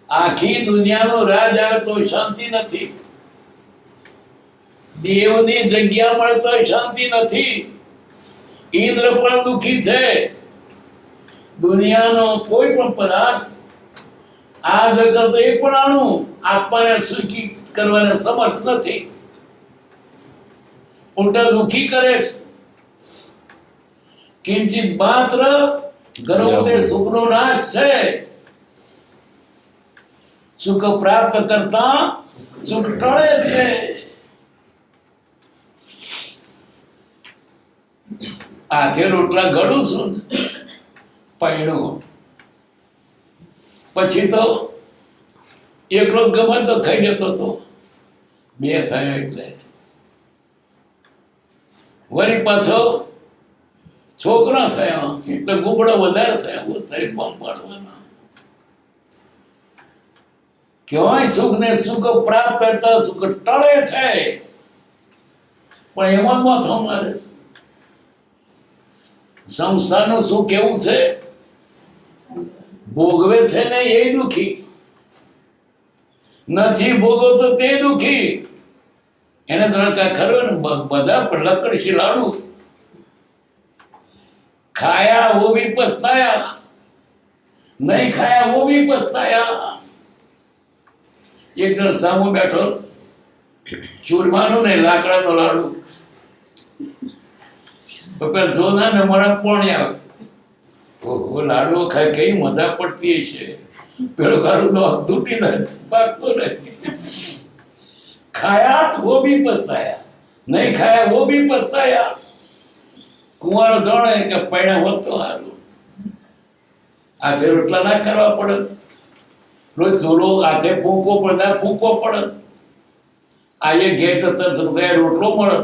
Speaker 2: આખી દુનિયાનો રાજ આવે તો શાંતિ નથી, દેવની જગ્યા મળે તો શાંતિ નથી. ઇન્દ્ર પણ દુઃખી છે. દુનિયાનો કોઈ પણ પદાર્થ, આ જગત એ પણ અણુ આત્માને સુખી કરવાને સમર્થ નથી, ઉલટા દુઃખી કરે છે. કિંચિત માત્ર ગર્વતે સુખનો નાશ છે. સુખ પ્રાપ્ત કરતા સુખ ટળે છે. હાથે રોટલા ઘડું છું, પૈણું પછી તો એકલો ગમે તો ખાઈ લેતો હતો, બે થયો એટલે વળી પાછો છોકરા થયા એટલે ગુબડો વધારે થયા, થઈ બમ પાડવાના. કહેવાય સુખ ને સુખ પ્રાપ્ત કરતા સુખ ટળે છે, પણ એમાં માથો મારે છે. સંસારનું સુખ કેવું છે? ભોગવે છે ને એ દુઃખી, નથી ભોગવતો તે દુઃખી. એને ધરકા ખરો ને બધા પણ લકડશી લાડુ ખાયા वो भी पछताया, नहीं खाया वो भी पछताया. એક જણ સામો બેઠો, ચૂરમાનો ને લાકડાનો લાડુ જોના ને મને પોણી આવે. ઓહો, લાડવો ખાય કઈ મજા પડતી છે. પેલો ગારું તો તૂટી જાય, પાકતો નથી. ખાયા वो भी पछताया, नहीं खाया वो भी पछताया. કુંવારો જાણે કે પૈણા હોત તો સારું, હાથે રોટલા ના કરવા પડે, રોજ ચૂલો હાથે ફૂંકો પડે, ફૂંકો પડે. આજે ઘેર રોટલો મળે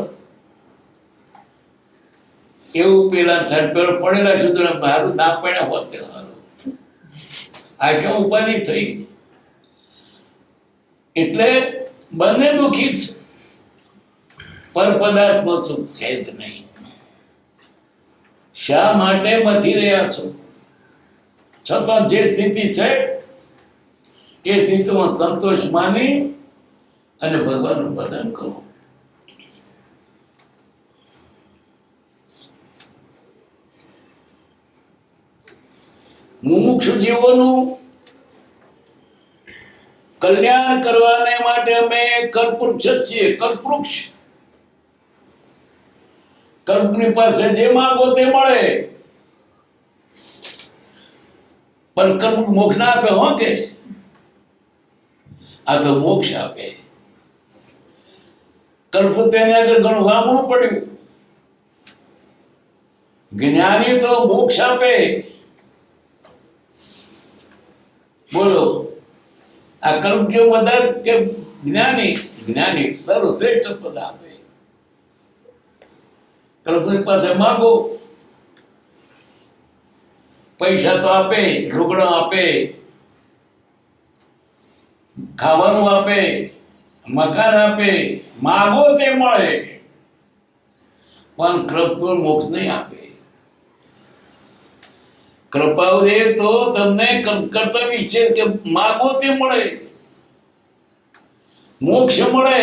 Speaker 2: એવું પેલા પેલો પડેલા સુધી મારું ના પડ્યા હોત સારું. આ કેમ ઉપાધિ થઈ? એટલે બંને દુઃખી છે, પર પદાર્થમાં સુખ છે જ નહીં. શા માટે મથી રહ્યા છો? છતાં જે સ્થિતિ છે એ સ્થિતિમાં સંતોષ માની અને ભગવાનનું ભજન કરો. મુમુક્ષુ જીવોનું કલ્યાણ કરવાને માટે અમે કલ્પવૃક્ષ છીએ. કલ્પવૃક્ષ, કલ્પની પાસે જે માંગો તે મળે, પણ કલ્પ મોક્ષ ના આપે. હો કે આ તો મોક્ષ આપે. કલ્પ તેને આગળ ઘણું વાપરવું પડ્યું. જ્ઞાની તો મોક્ષ આપે. બોલો, આ કલ્પ કેવું વધારે કે જ્ઞાની? જ્ઞાની સર્વશ્રેષ્ઠ પદ આપે. કલ્પની પાસે માંગો, પૈસા તો આપે, લુગડો આપે, ખાવાનું આપે, મકાન આપે, માગો તે મળે, પણ કૃપા મોક્ષ નહીં આપે. કૃપા એ તો તમને કર્તવ્ય છે કે માગો તે મળે, મોક્ષ મળે,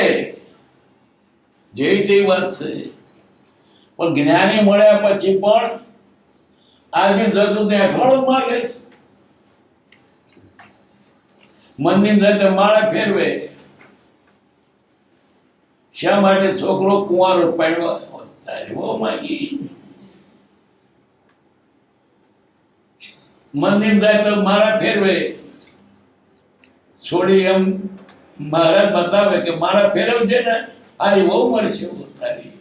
Speaker 2: જે તે વાત છે. પણ જ્ઞાની મળ્યા પછી પણ આજે જગત અઠવાડું માગે છે. મનની સાથે માળા ફેરવે. શા માટે? છોકરો કુંવારો પાડવા તારી બહુ માગી. મનની સાથે માળા ફેરવે. છોડી એમ મહારાજ બતાવે કે માળા ફેરવજે ને આરી બહુ મળશે તારી.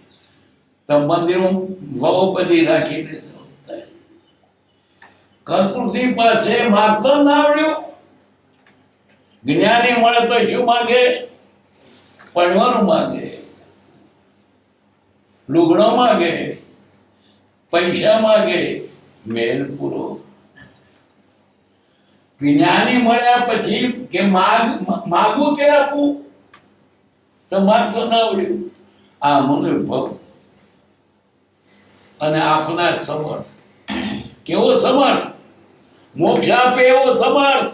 Speaker 2: તો મંદિરમાં વહુ બધી રાખીને કલ્પવૃક્ષ પાસે માગતો ના આવડ્યું. જ્ઞાની મળે તો શું માગે? પડવાનું માગે, લુગડો માગે, પૈસા માગે, મેલ પૂરો. જ્ઞાની મળ્યા પછી કે માગવું તે આપવું, તો માગતો ના આવડ્યું. આ મનોભાવ અને આપનાર સમર્થ. કેવો સમર્થ? મોક્ષ આપે એવો સમર્થ.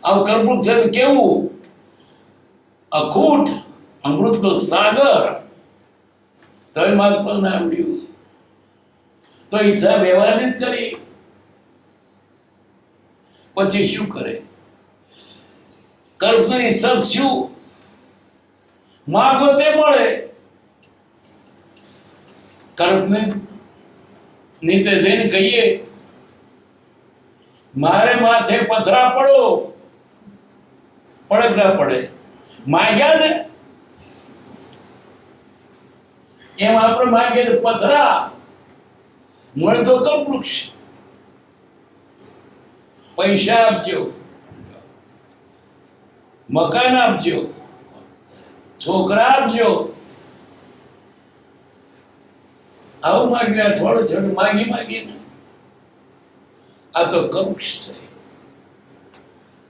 Speaker 2: આ કર્મવૃક્ષ છે કેવું અખૂટ અમૃતનો સાગર. તોય માગતો ના આવડ્યું તો ઈચ્છા વ્યવહારની જ કરી. પછી શું કરે? કર્મની સત શું? માગો તે મળે. કર્મની નીચે જઈને કહીએ મારે માથે પથરા પડો, પડે કે ના પડે? માગ્યા ને એમ આપણે માગીએ તો પથરા મળે તો કલ્પવૃક્ષ. પૈસા આપજો, મકાન આપજો, છોકરા આપજો, આવું માગ્યું. થોડું થોડું માગીને આ તો કલ્પવૃક્ષ છે.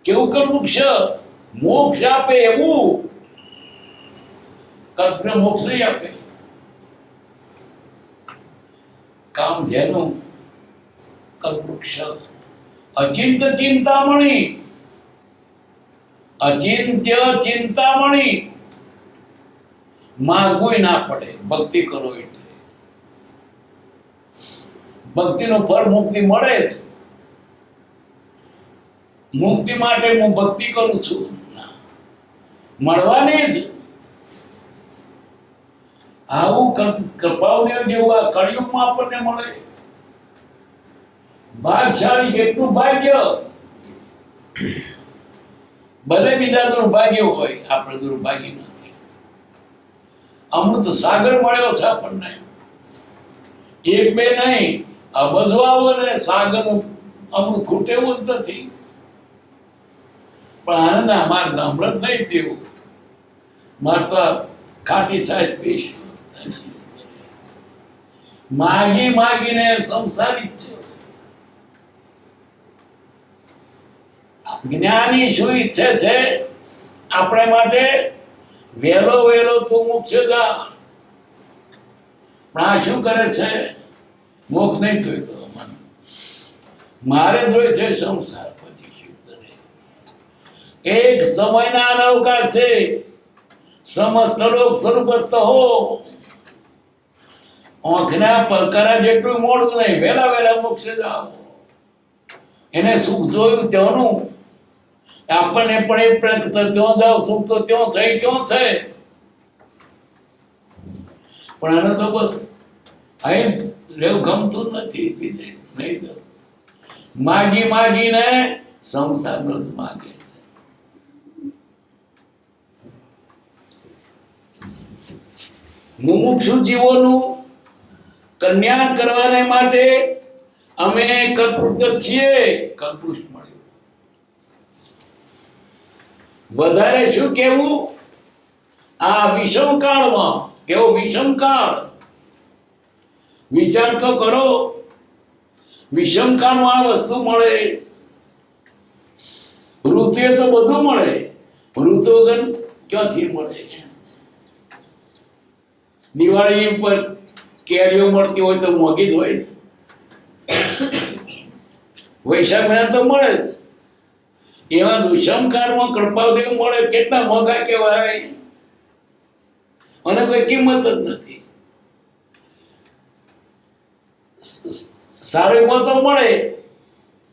Speaker 2: કેવું કલ્પવૃક્ષ? મોક્ષ આપે એવું. કલ્પને મોક્ષ નહીં આપે. કામ ધ્યાનું કલ્પવૃક્ષ. અચિંત ચિંતામણી, અચિંત્ય ચિંતામણી. માગવું ના પડે, ભક્તિ કરો એટલે. ભક્તિનું ફળ મુક્તિ મળે જ. મુક્તિ માટે હું ભક્તિ કરું છું, મળવાની જ. આવું કૃપાળુ જેવું આ કળિયુગમાં આપણને મળે. ભાગશાળી જેટલું ભાગ્ય. ભલે બીજા દુર્ભાગ્ય હોય, આપણે દુર્ભાગ્ય નથી. અમૃત સાગર મળ્યો છે આપણને. એક બે નહીં, આ બધું આવો ને સાગર અમૃત ખૂટે એવું જ નથી. પણ આનંદ અમારે અમૃત નહીં પીવું, મારે તો ખાટી છાશ પીશું. માગીને સંસારી છે. જ્ઞાની શું ઈચ્છે છે આપણે માટે? વહેલો તું મોક્ષ જા. પણ આ શું કરે છે? મોક્ષ નહીં જોઈતો મને, મારે જોઈએ છે સંસાર. પછી શું કરે? એક સમયના અનવકાશ છે. સમસ્ત લોક સ્વરૂપસ્થ હો. આંખના પલકારા જેટલું મોડું નહીં, વહેલા મોક્ષ જાઓ. એને સુખ જોયું ત્યાંનું, આપણને પણ એ પ્રયત્ન ત્યાં જાઓ, સુખ તો ત્યાં છે, ક્યાં છે? પણ આને તો બસ અહીં રહેવું ગમતું નથી. બીજે નહીં તો માગીને સંસારનો જ માગે છે. મુમુક્ષુ જીવોનું કલ્યાણ કરવાને માટે અમે કલ્પવૃક્ષ છીએ. કલ્પવૃક્ષ મળ્યું. વધારે શું કેવું? આ વિષમ કાળમાં. કેવો વિષમ કાળ? વિચાર તો કરો. વિષમ કાળમાં આ વસ્તુ મળે. ઋતુએ તો બધું મળે, ઋતુ વગર ક્યાંથી મળે? દિવાળી ઉપર કેરીઓ મળતી હોય તો મોંઘી જ હોય. વૈશાખ મહિના તો મળે જ. એવા દુષ્મ કાળમાં કૃપાદેવ મળે, કેટલા મોંઘા કહેવાય, અને કોઈ કિંમત જ નથી. સારીમાં તો મળે,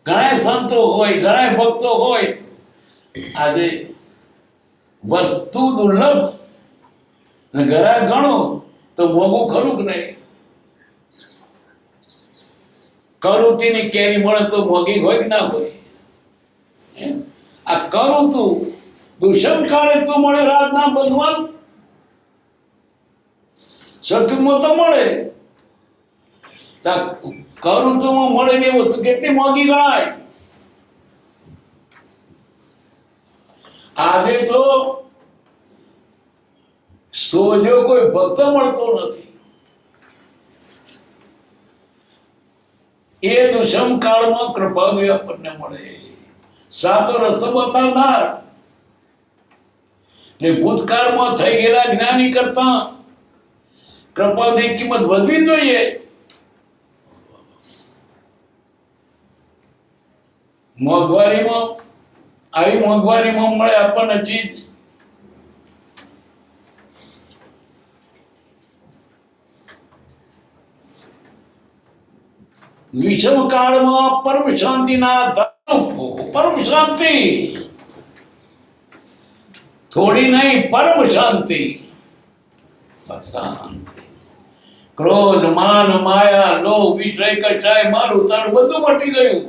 Speaker 2: ઘણા સંતો હોય, ઘણા ભક્તો હોય. આજે વસ્તુ દુર્લભ ને ઘરા ઘણો તો મોંઘું ખરું કે નહીં? કરુતીની કેરી મળે તો મોંઘી હોય કે ના હોય? આ કરુતું દુષ્મ કાળે તો મળે. રાતના ભગવાન સતુમાં તો મળે. કરુતુમાં મળે ને વસ્તુ કેટલી મોંઘી ગણાય. આજે તો સોજો કોઈ ભક્ત મળતો નથી. એ દુષ્મ કાળમાં કૃપાળુ આપણને મળે. સાચો રસ્તો બતાવનાર, એટલે ભૂતકાળમાં થઈ ગયેલા જ્ઞાની કરતા કૃપાળુની કિંમત વધવી જોઈએ. મોંઘવારીમાં આવી મોંઘવારીમાં મળે આપણને ચીજ. વિષમ કાળમાં પરમ શાંતિના ધામ, પરમ શાંતિ, થોડી નહીં, પરમ શાંતિ. શાંતિ. ક્રોધ, માન, માયા, લોભ, વિષય, કચાય, મારું તારું બધું મટી ગયું.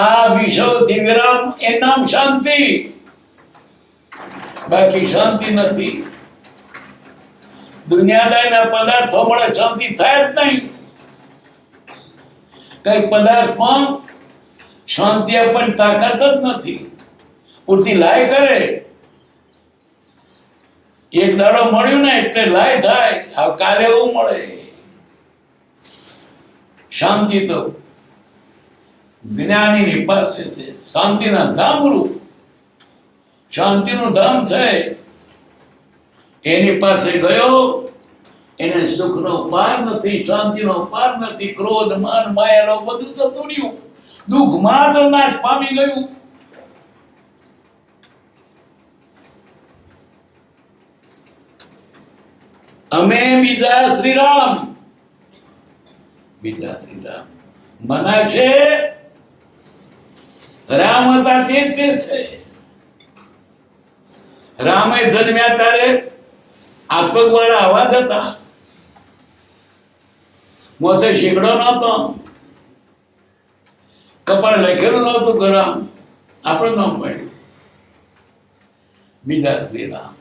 Speaker 2: આ વિષયોથી વિરામ, એ નામ શાંતિ. બાકી શાંતિ નથી. દુનિયાદાયના પદાર્થો મળે શાંતિ થાય જ નહીં. કઈ પદાર્થમાં શાંતિ આપણને તાકાત જ નથી. પૂરતી લાય કરે. એક દાડો મળ્યું ને એટલે લાય થાય. હવે કાલે એવું મળે. શાંતિ તો જ્ઞાનીની પાસે છે. શાંતિના ધામ રૂપ શાંતિનું ધામ છે. એની પાસે ગયો, એને સુખનો પાર નથી, શાંતિનો પાર નથી. ક્રોધ, માન, માયાનો બધું જતું રહ્યું. દુઃખ માત્ર નાશ પામી ગયું. અમે બીજા શ્રી રામ, બીજા શ્રી રામ મનાશે. રામ હતા તે જ છે. રામે જન્મ્યા ત્યારે આપકવાળા અવાજ હતા. મોથે શીગડો નહોતો, કપાળ લખેલું નહોતું કે રામ. આપણું નામ મળ્યું બીજા શ્રી રામ.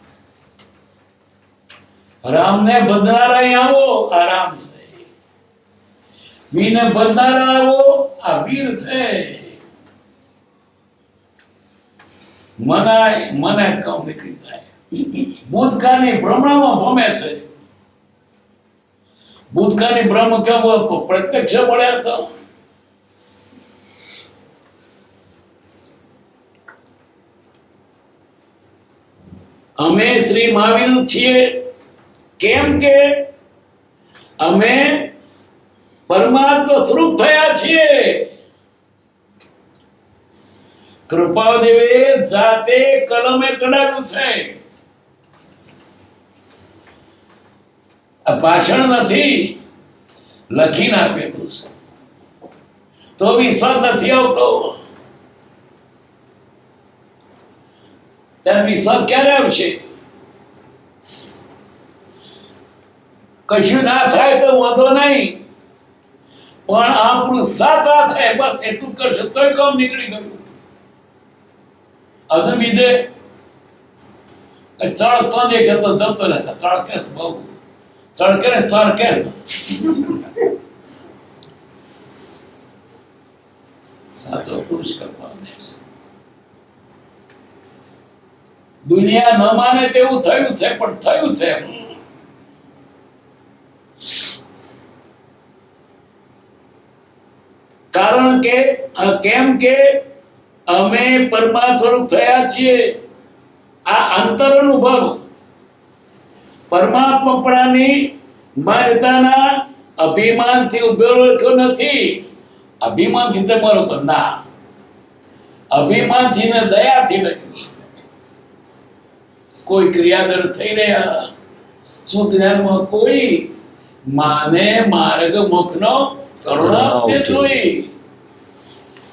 Speaker 2: રામને બંધનારા આવો, આ રામ છે. વીરને બંધનારા આવો, આ વીર છે. મને કામ નીકળી જાય. ભૂતકાળની ભ્રમણામાં ભમે છે. ભૂતકાળની બ્રહ્મ કેમ પ્રત્યક્ષ મળ્યા તો અમે શ્રી મહાવીર છીએ. કેમ કે અમે પરમાત્મા સ્વરૂપ થયા છીએ. કૃપાદેવે જાતે કલમે ચડાવ્યું છે. આ ભાષણ નથી, લખીને આપેલું છે. તો વિશ્વાસ નથી આવતો. ત્યારે વિશ્વાસ ક્યારે આવશે? કશું ના થાય તો વાંધો નહીં, પણ આપણું સાચા છે બસ એટલું કરશે તોય કામ નીકળી ગયું. હજુ બીજે ચડતો દેખે તો જતો રહે. ચડકે બહુ ચડકે ને ચડકે. સાચો પુરુષ કરવાનો. દુનિયા ન માને તેવું થયું છે, પણ થયું છે. કારણ કે કેમ કે અમે પરમાત્મા સ્વરૂપ થયા છીએ. આ અંતર અનુભવ પરમાત્માપણાની માન્યતાના અભિમાનથી ઉભેલો નથી. અભિમાનથી તમારો ના, અભિમાનથી ને દયાથી લખ્યું. કોઈ ક્રિયાદર થઈ રહ્યા શું જ્ઞાનમાં કોઈ માને માર્ગ મુખનો કરુણાથી જોઈ.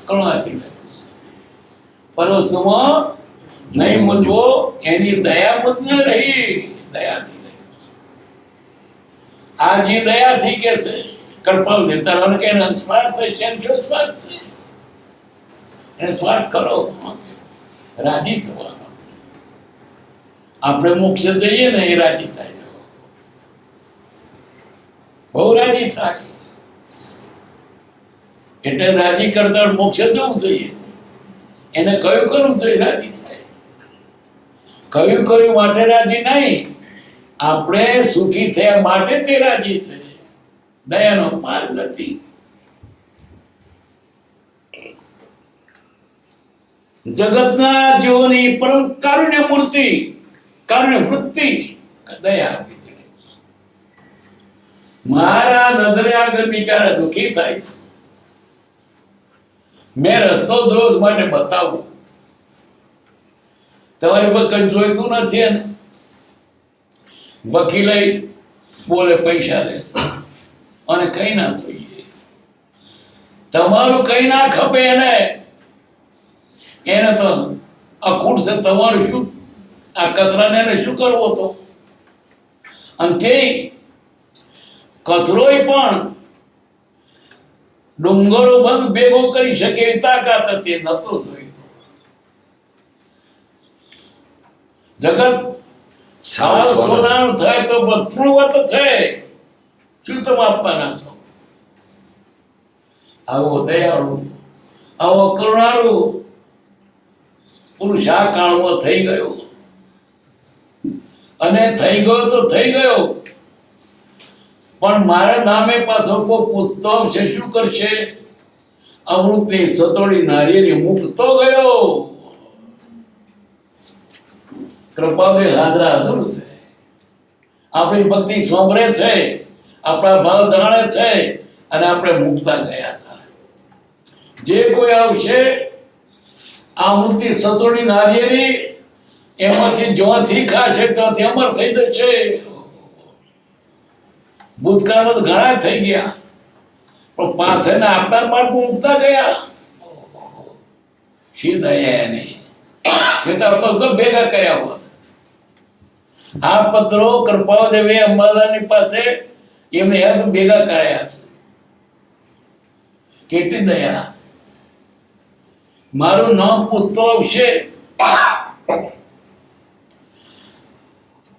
Speaker 2: કરુણાથી લખ્યું છે. પરોસમાં નહીં મૂંઝવો, એની દયા મુજ ન રહી. દયાથી લખ્યું છે. આ જે દયાથી કે છે કૃપાળ દેતા કે સ્વાર્થ છે, શું સ્વાર્થ છે? એને સ્વાર્થ કરો, રાજી થવાનો. આપણે મોક્ષ જઈએ ને એ રાજી થાય, બહુ રાજી થાય. એટલે રાજી કરતા મોક્ષ જવું જોઈએ. એને કયું કરવું જોઈએ? રાજી થાય. કયું કર્યું માટે રાજી નહીં, આપણે સુખી થયા માટે તે રાજી છે. દયાનો માર્ગ નથી. જગતના જીવોની પરમ કારુણ્ય મૂર્તિ, કારુણ્ય વૃત્તિ, દયા આપી છે. મારા નજરે આગળ બિચારા દુઃખી થાય છે. મેં રસ્તો જોયો માટે બતાવું. તમારી પર કઈ જોઈતું નથી ને વકીલે બોલે પૈસા લે છે અને કઈ ના જોઈએ. તમારું કઈ ના ખપે એને તો અખૂટ છે. તમારું શું આ કચરાને એને શું કરવો હતો? અને તે કચરોય પણ ડુંગરો બંધ ભેગો કરી શકે એવી તાકાત હતી, નતો જોઈતો. જગત સાવ સોનાનું થાય તો પૃથ્વીવત છે. શું તમે આપવાના છો? આવો દયાળુ, આવો કરુણાળુ પુરુષ આ કાળમાં થઈ ગયો. અને થઈ ગયો તો થઈ ગયો, પણ મારા નામે પાછો કોઈ પૂછતો આવશે, શું કરશે? અમૃતની સતોડી નારિયેળી મૂકતો ગયો. કૃપાબે હાજરા હજુર છે. આપણી ભક્તિ સાંભળે છે, આપણા ભાવ જાણે છે, અને આપણે મૂકતા ગયા હતા. જે કોઈ આવશે આ અમૃતની સતોડી નારિયેળી એમાંથી જ્યાંથી ખાશે ત્યાંથી અમર થઈ જશે. ભૂતકાળમાં તો ઘણા થઈ ગયા, પણ પાછળના આપતા પાઠ મૂકતા ગયા. શી દયા એની! મેં તો આપણે ભેગા કર્યા હોત. આ પત્રો કૃપાદેવી અંબાલાની પાસે એમને યાદ ભેગા કરાયા છે. કેટલી દયા! મારું નામ પૂછતો આવશે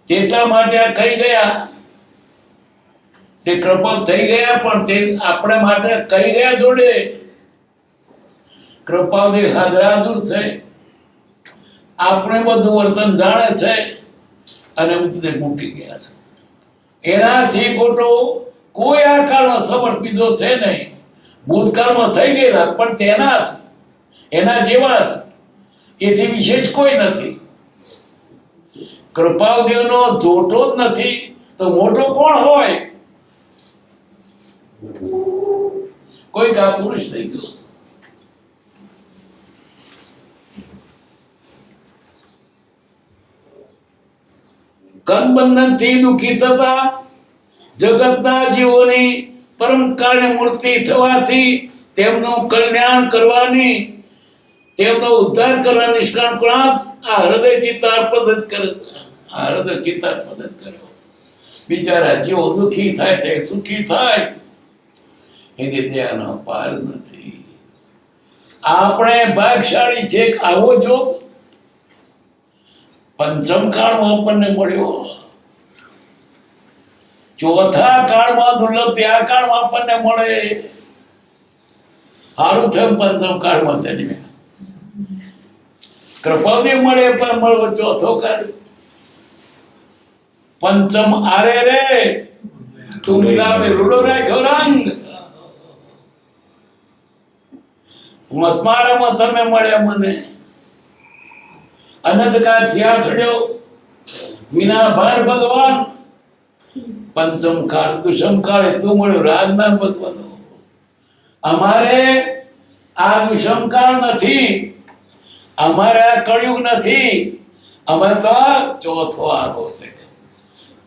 Speaker 2: તેટલા માટે આ કહી ગયા. તે કૃપા થઈ ગયા, પણ તે આપણે માટે કહી ગયા જોડે. કૃપાદેવ હાજરાજુર છે. આપણે બધું વર્તન જાણે છે અને મૂકી ગયા છે. એનાથી ખોટો કોઈ આ કાળમાં સબર પીધો છે નહીં. ભૂતકાળમાં થઈ ગયેલા પણ તેના જ, એના જેવા જ, એથી વિશેષ કોઈ નથી. કૃપાદેવનો જોટો જ નથી તો મોટો કોણ હોય? કોઈ કા પુરુષ થઈ ગયો છે. કંદબંધન થી દુઃખી થતા જગતના જીવોની પરમ કારણે મૂર્તિ થવાથી તેમનું કલ્યાણ કરવાની, તેમનો ઉદ્ધાર કરવા નિષ્કામ આ હૃદય ચિત્તાર પદ્ધત કરે. આ હૃદય ચિત્તાર પદ્ધત કર્યો. બિચારા જેવો દુઃખી થાય છે, સુખી થાય, એની દયાનો પાર નથી. આપણે ભાગશાળી છે. આવો જોગ પંચમ કાળમાં આપણને મળ્યો. ચોથા કાળમાં દુર્લભ, આ કાળમાં આપણને મળે. સારું થયું પંચમ કાળમાં જન્મ્યા. કૃપાને મળે પણ મળવો ચોથો કાળ. પંચમ આરે રે તું ગુલાબે રૂડો રાખ્યો રંગ. મારામાં તમે મળ્યા મને. અનંતકાળ થયા થડ્યો વિના ભાર ભગવાન. પંચમ કાળ દુષમ કાળે તું મળ્યો રાજના ભગવાનો. અમારે આ દુષમ કાળ નથી, અમારે આ કળિયુગ નથી, અમે તો ચોથો આરો છે.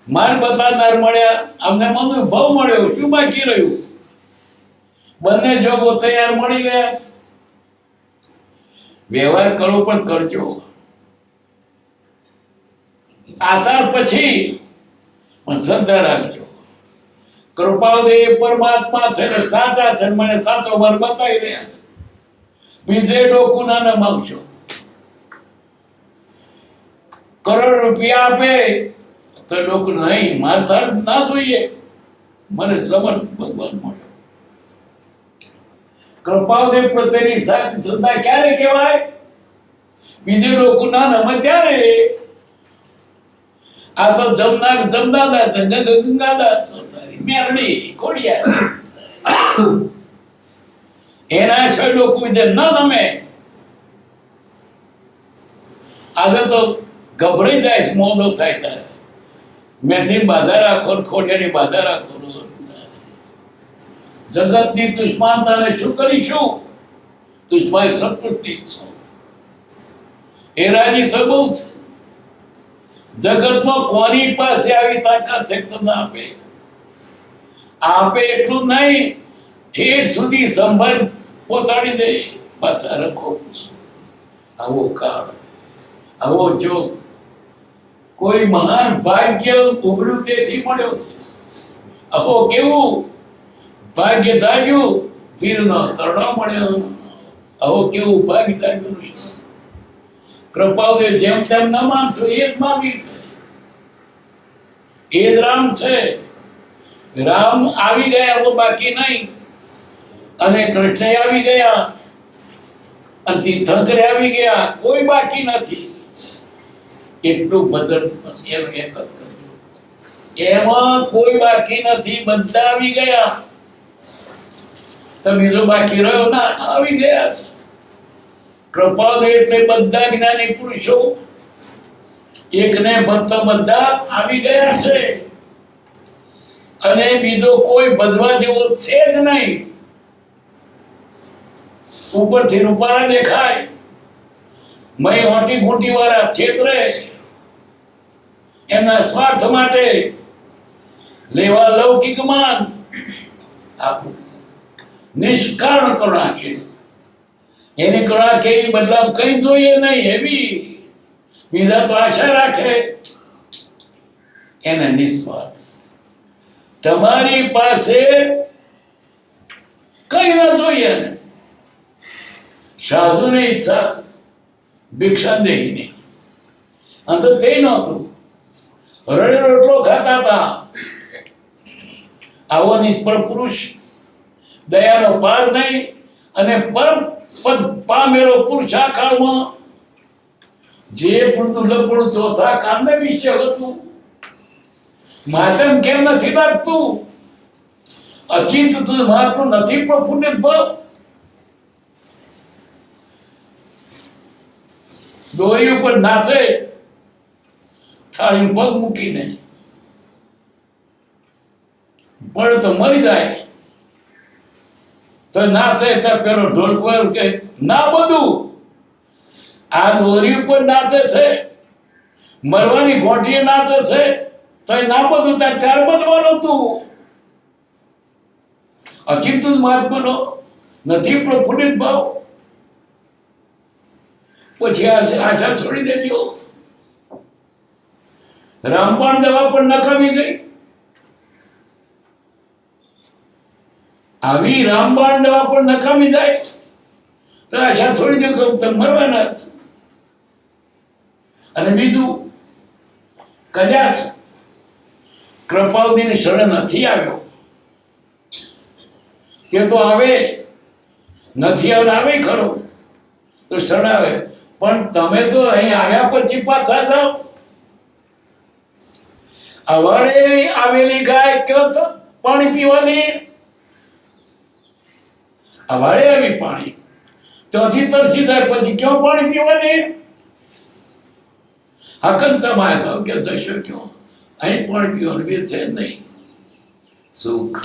Speaker 2: માર્ગ બતાવનાર મળ્યા, અમને અનુભવ મળ્યો. શું બાકી રહ્યું? બંને જોગો તૈયાર મળી ગયા. વ્યવહાર કરો પણ કરજો. આધાર પછી પણ શ્રદ્ધા રાખજો. કૃપાદેવ પરમાત્મા છે ને સાચા છે, મને સાચો માર્ગ બતાવી રહ્યા છે. બીજે ડોકું ના માગશો. કરોડ રૂપિયા આપે તો ડોકું નહીં, મારે ના જોઈએ. મને સમર્થ ભગવાન મળ્યો. કૃપાદેવ પ્રત્યેની સાચી શ્રદ્ધા ક્યારે કહેવાય? બીજે ડોકું ના નમે ત્યારે. આ તો જમદાદા ગંગાદાસ મેરડી ખોડિયા એના છોડો કોઈ ન નમે. આજે તો ગભરાઈ જાય છે, મોદો થાય ત્યારે મેંઢીની બાધા રાખો ને ખોડિયાની બાધા રાખો. જગતની દુશ્મનતાને શું કરીશું? દુશ્મન સંતુષ્ટિ છો એ રાજી તો બહુ છે. જગતમાં કોની પાસે આવી તાકાત છે તમને આપે? આપે એટલું નહીં, ઠેઠ સુધી સંભાળ પહોંચાડી દે. પાછા રખો આવો કાળ, આવો જો કોઈ મહાન ભાગ્ય ઉગડ્યું તેથી મળ્યો છે. આવો કેવું ભાગ્ય જાગ્યું, વીરનો તરણો મળ્યો. આવો કેવું ભાગ્ય જાગ્યું છે. કૃપાળુ જેમ તેમ ન માનશો, એ જ મહાવીર છે, એ જ રામ છે. રામ આવી ગયા वो બાકી નહીં, અને કૃષ્ણ આવી ગયા, અને તીર્થંકર આવી ગયા, કોઈ બાકી નથી. એટલું ભજન એમ એક જ કરજો, એમાં કોઈ બાકી નથી, બધા આવી ગયા. તો બીજો બાકી રહ્યો ના? આવી ગયા છે. કૃપાળુ એટલે બધા જ્ઞાની પુરુષો, એકને ભક્તો બધા આવી ગયા છે, અને બીજો કોઈ બધવા જેવો છે જ નહીં. ઉપરથી રૂપારા દેખાય, મય હોટી ઘૂંટી વાળા છેતરે, એના સ્વાર્થ માટે લેવા લૌકિક માન. નિષ્કારણ કરુણા છે. એની કરુણા કેવી બદલાવ કઈ જોઈએ નહીં, એવી બીજા તો આશા રાખે, એને નિસ્વાર્થ. તમારી પાસે કઈ ના જોઈએ ને. સાધુની ઈચ્છા ભિક્ષા દેહીની, અને તો તે નહોતું, રડે રોટલો ખાતા હતા. આવો નિષ્ફળ પુરુષ, દયાનો પાર નહીં, અને પરમ પદ પામેલો પુરુષ આ કાળમાં જે પૂરતું લપડું ચોથા કામને વિશે હતું. માતમ કેમ નથી લાગતું? અચિંત તું મહાત્મા નથી પ્રફુલ્લિત ભાવ. દોરી ઉપર નાચે, થાળી પગ મૂકીને, પડે તો મરી જાય. તો નાચે તો પેલો ઢોલકો કે ના, બધું આ દોરી ઉપર નાચે છે, મરવાની ગોઠીએ નાચે છે, તો ના બધું ત્યારે બધવાનું તું. અચિંત મહાત્માનો નથી પ્રફુલ્લિત ભાવ. પછી આશા છોડી દેજો. રામબાણ દવા પણ નકામી ગઈ. આવી રામબાણ દવા પણ નકામી જાય તો આશા છોડી દો કે તમે મરવાના જ. અને બીજું, કદાચ કૃપાળુની શરણ નથી આવ્યો, તે તો આવે નથી, આવે ખરો તો શરણ આવે. પણ તમે તો અહીં આવ્યા પછી પાછા જાઓ. અવાડે આવેલી ગાય ક્યાં તો પાણી પીવાની? અવાડે આવી પાણી, ત્યાંથી તરસી જાય, પછી ક્યાં પાણી પીવાની? હકન તમારે થાવ કે જશો ક્યાં? અહીં પાણી પીવાનું બે છે નહીં. સુખ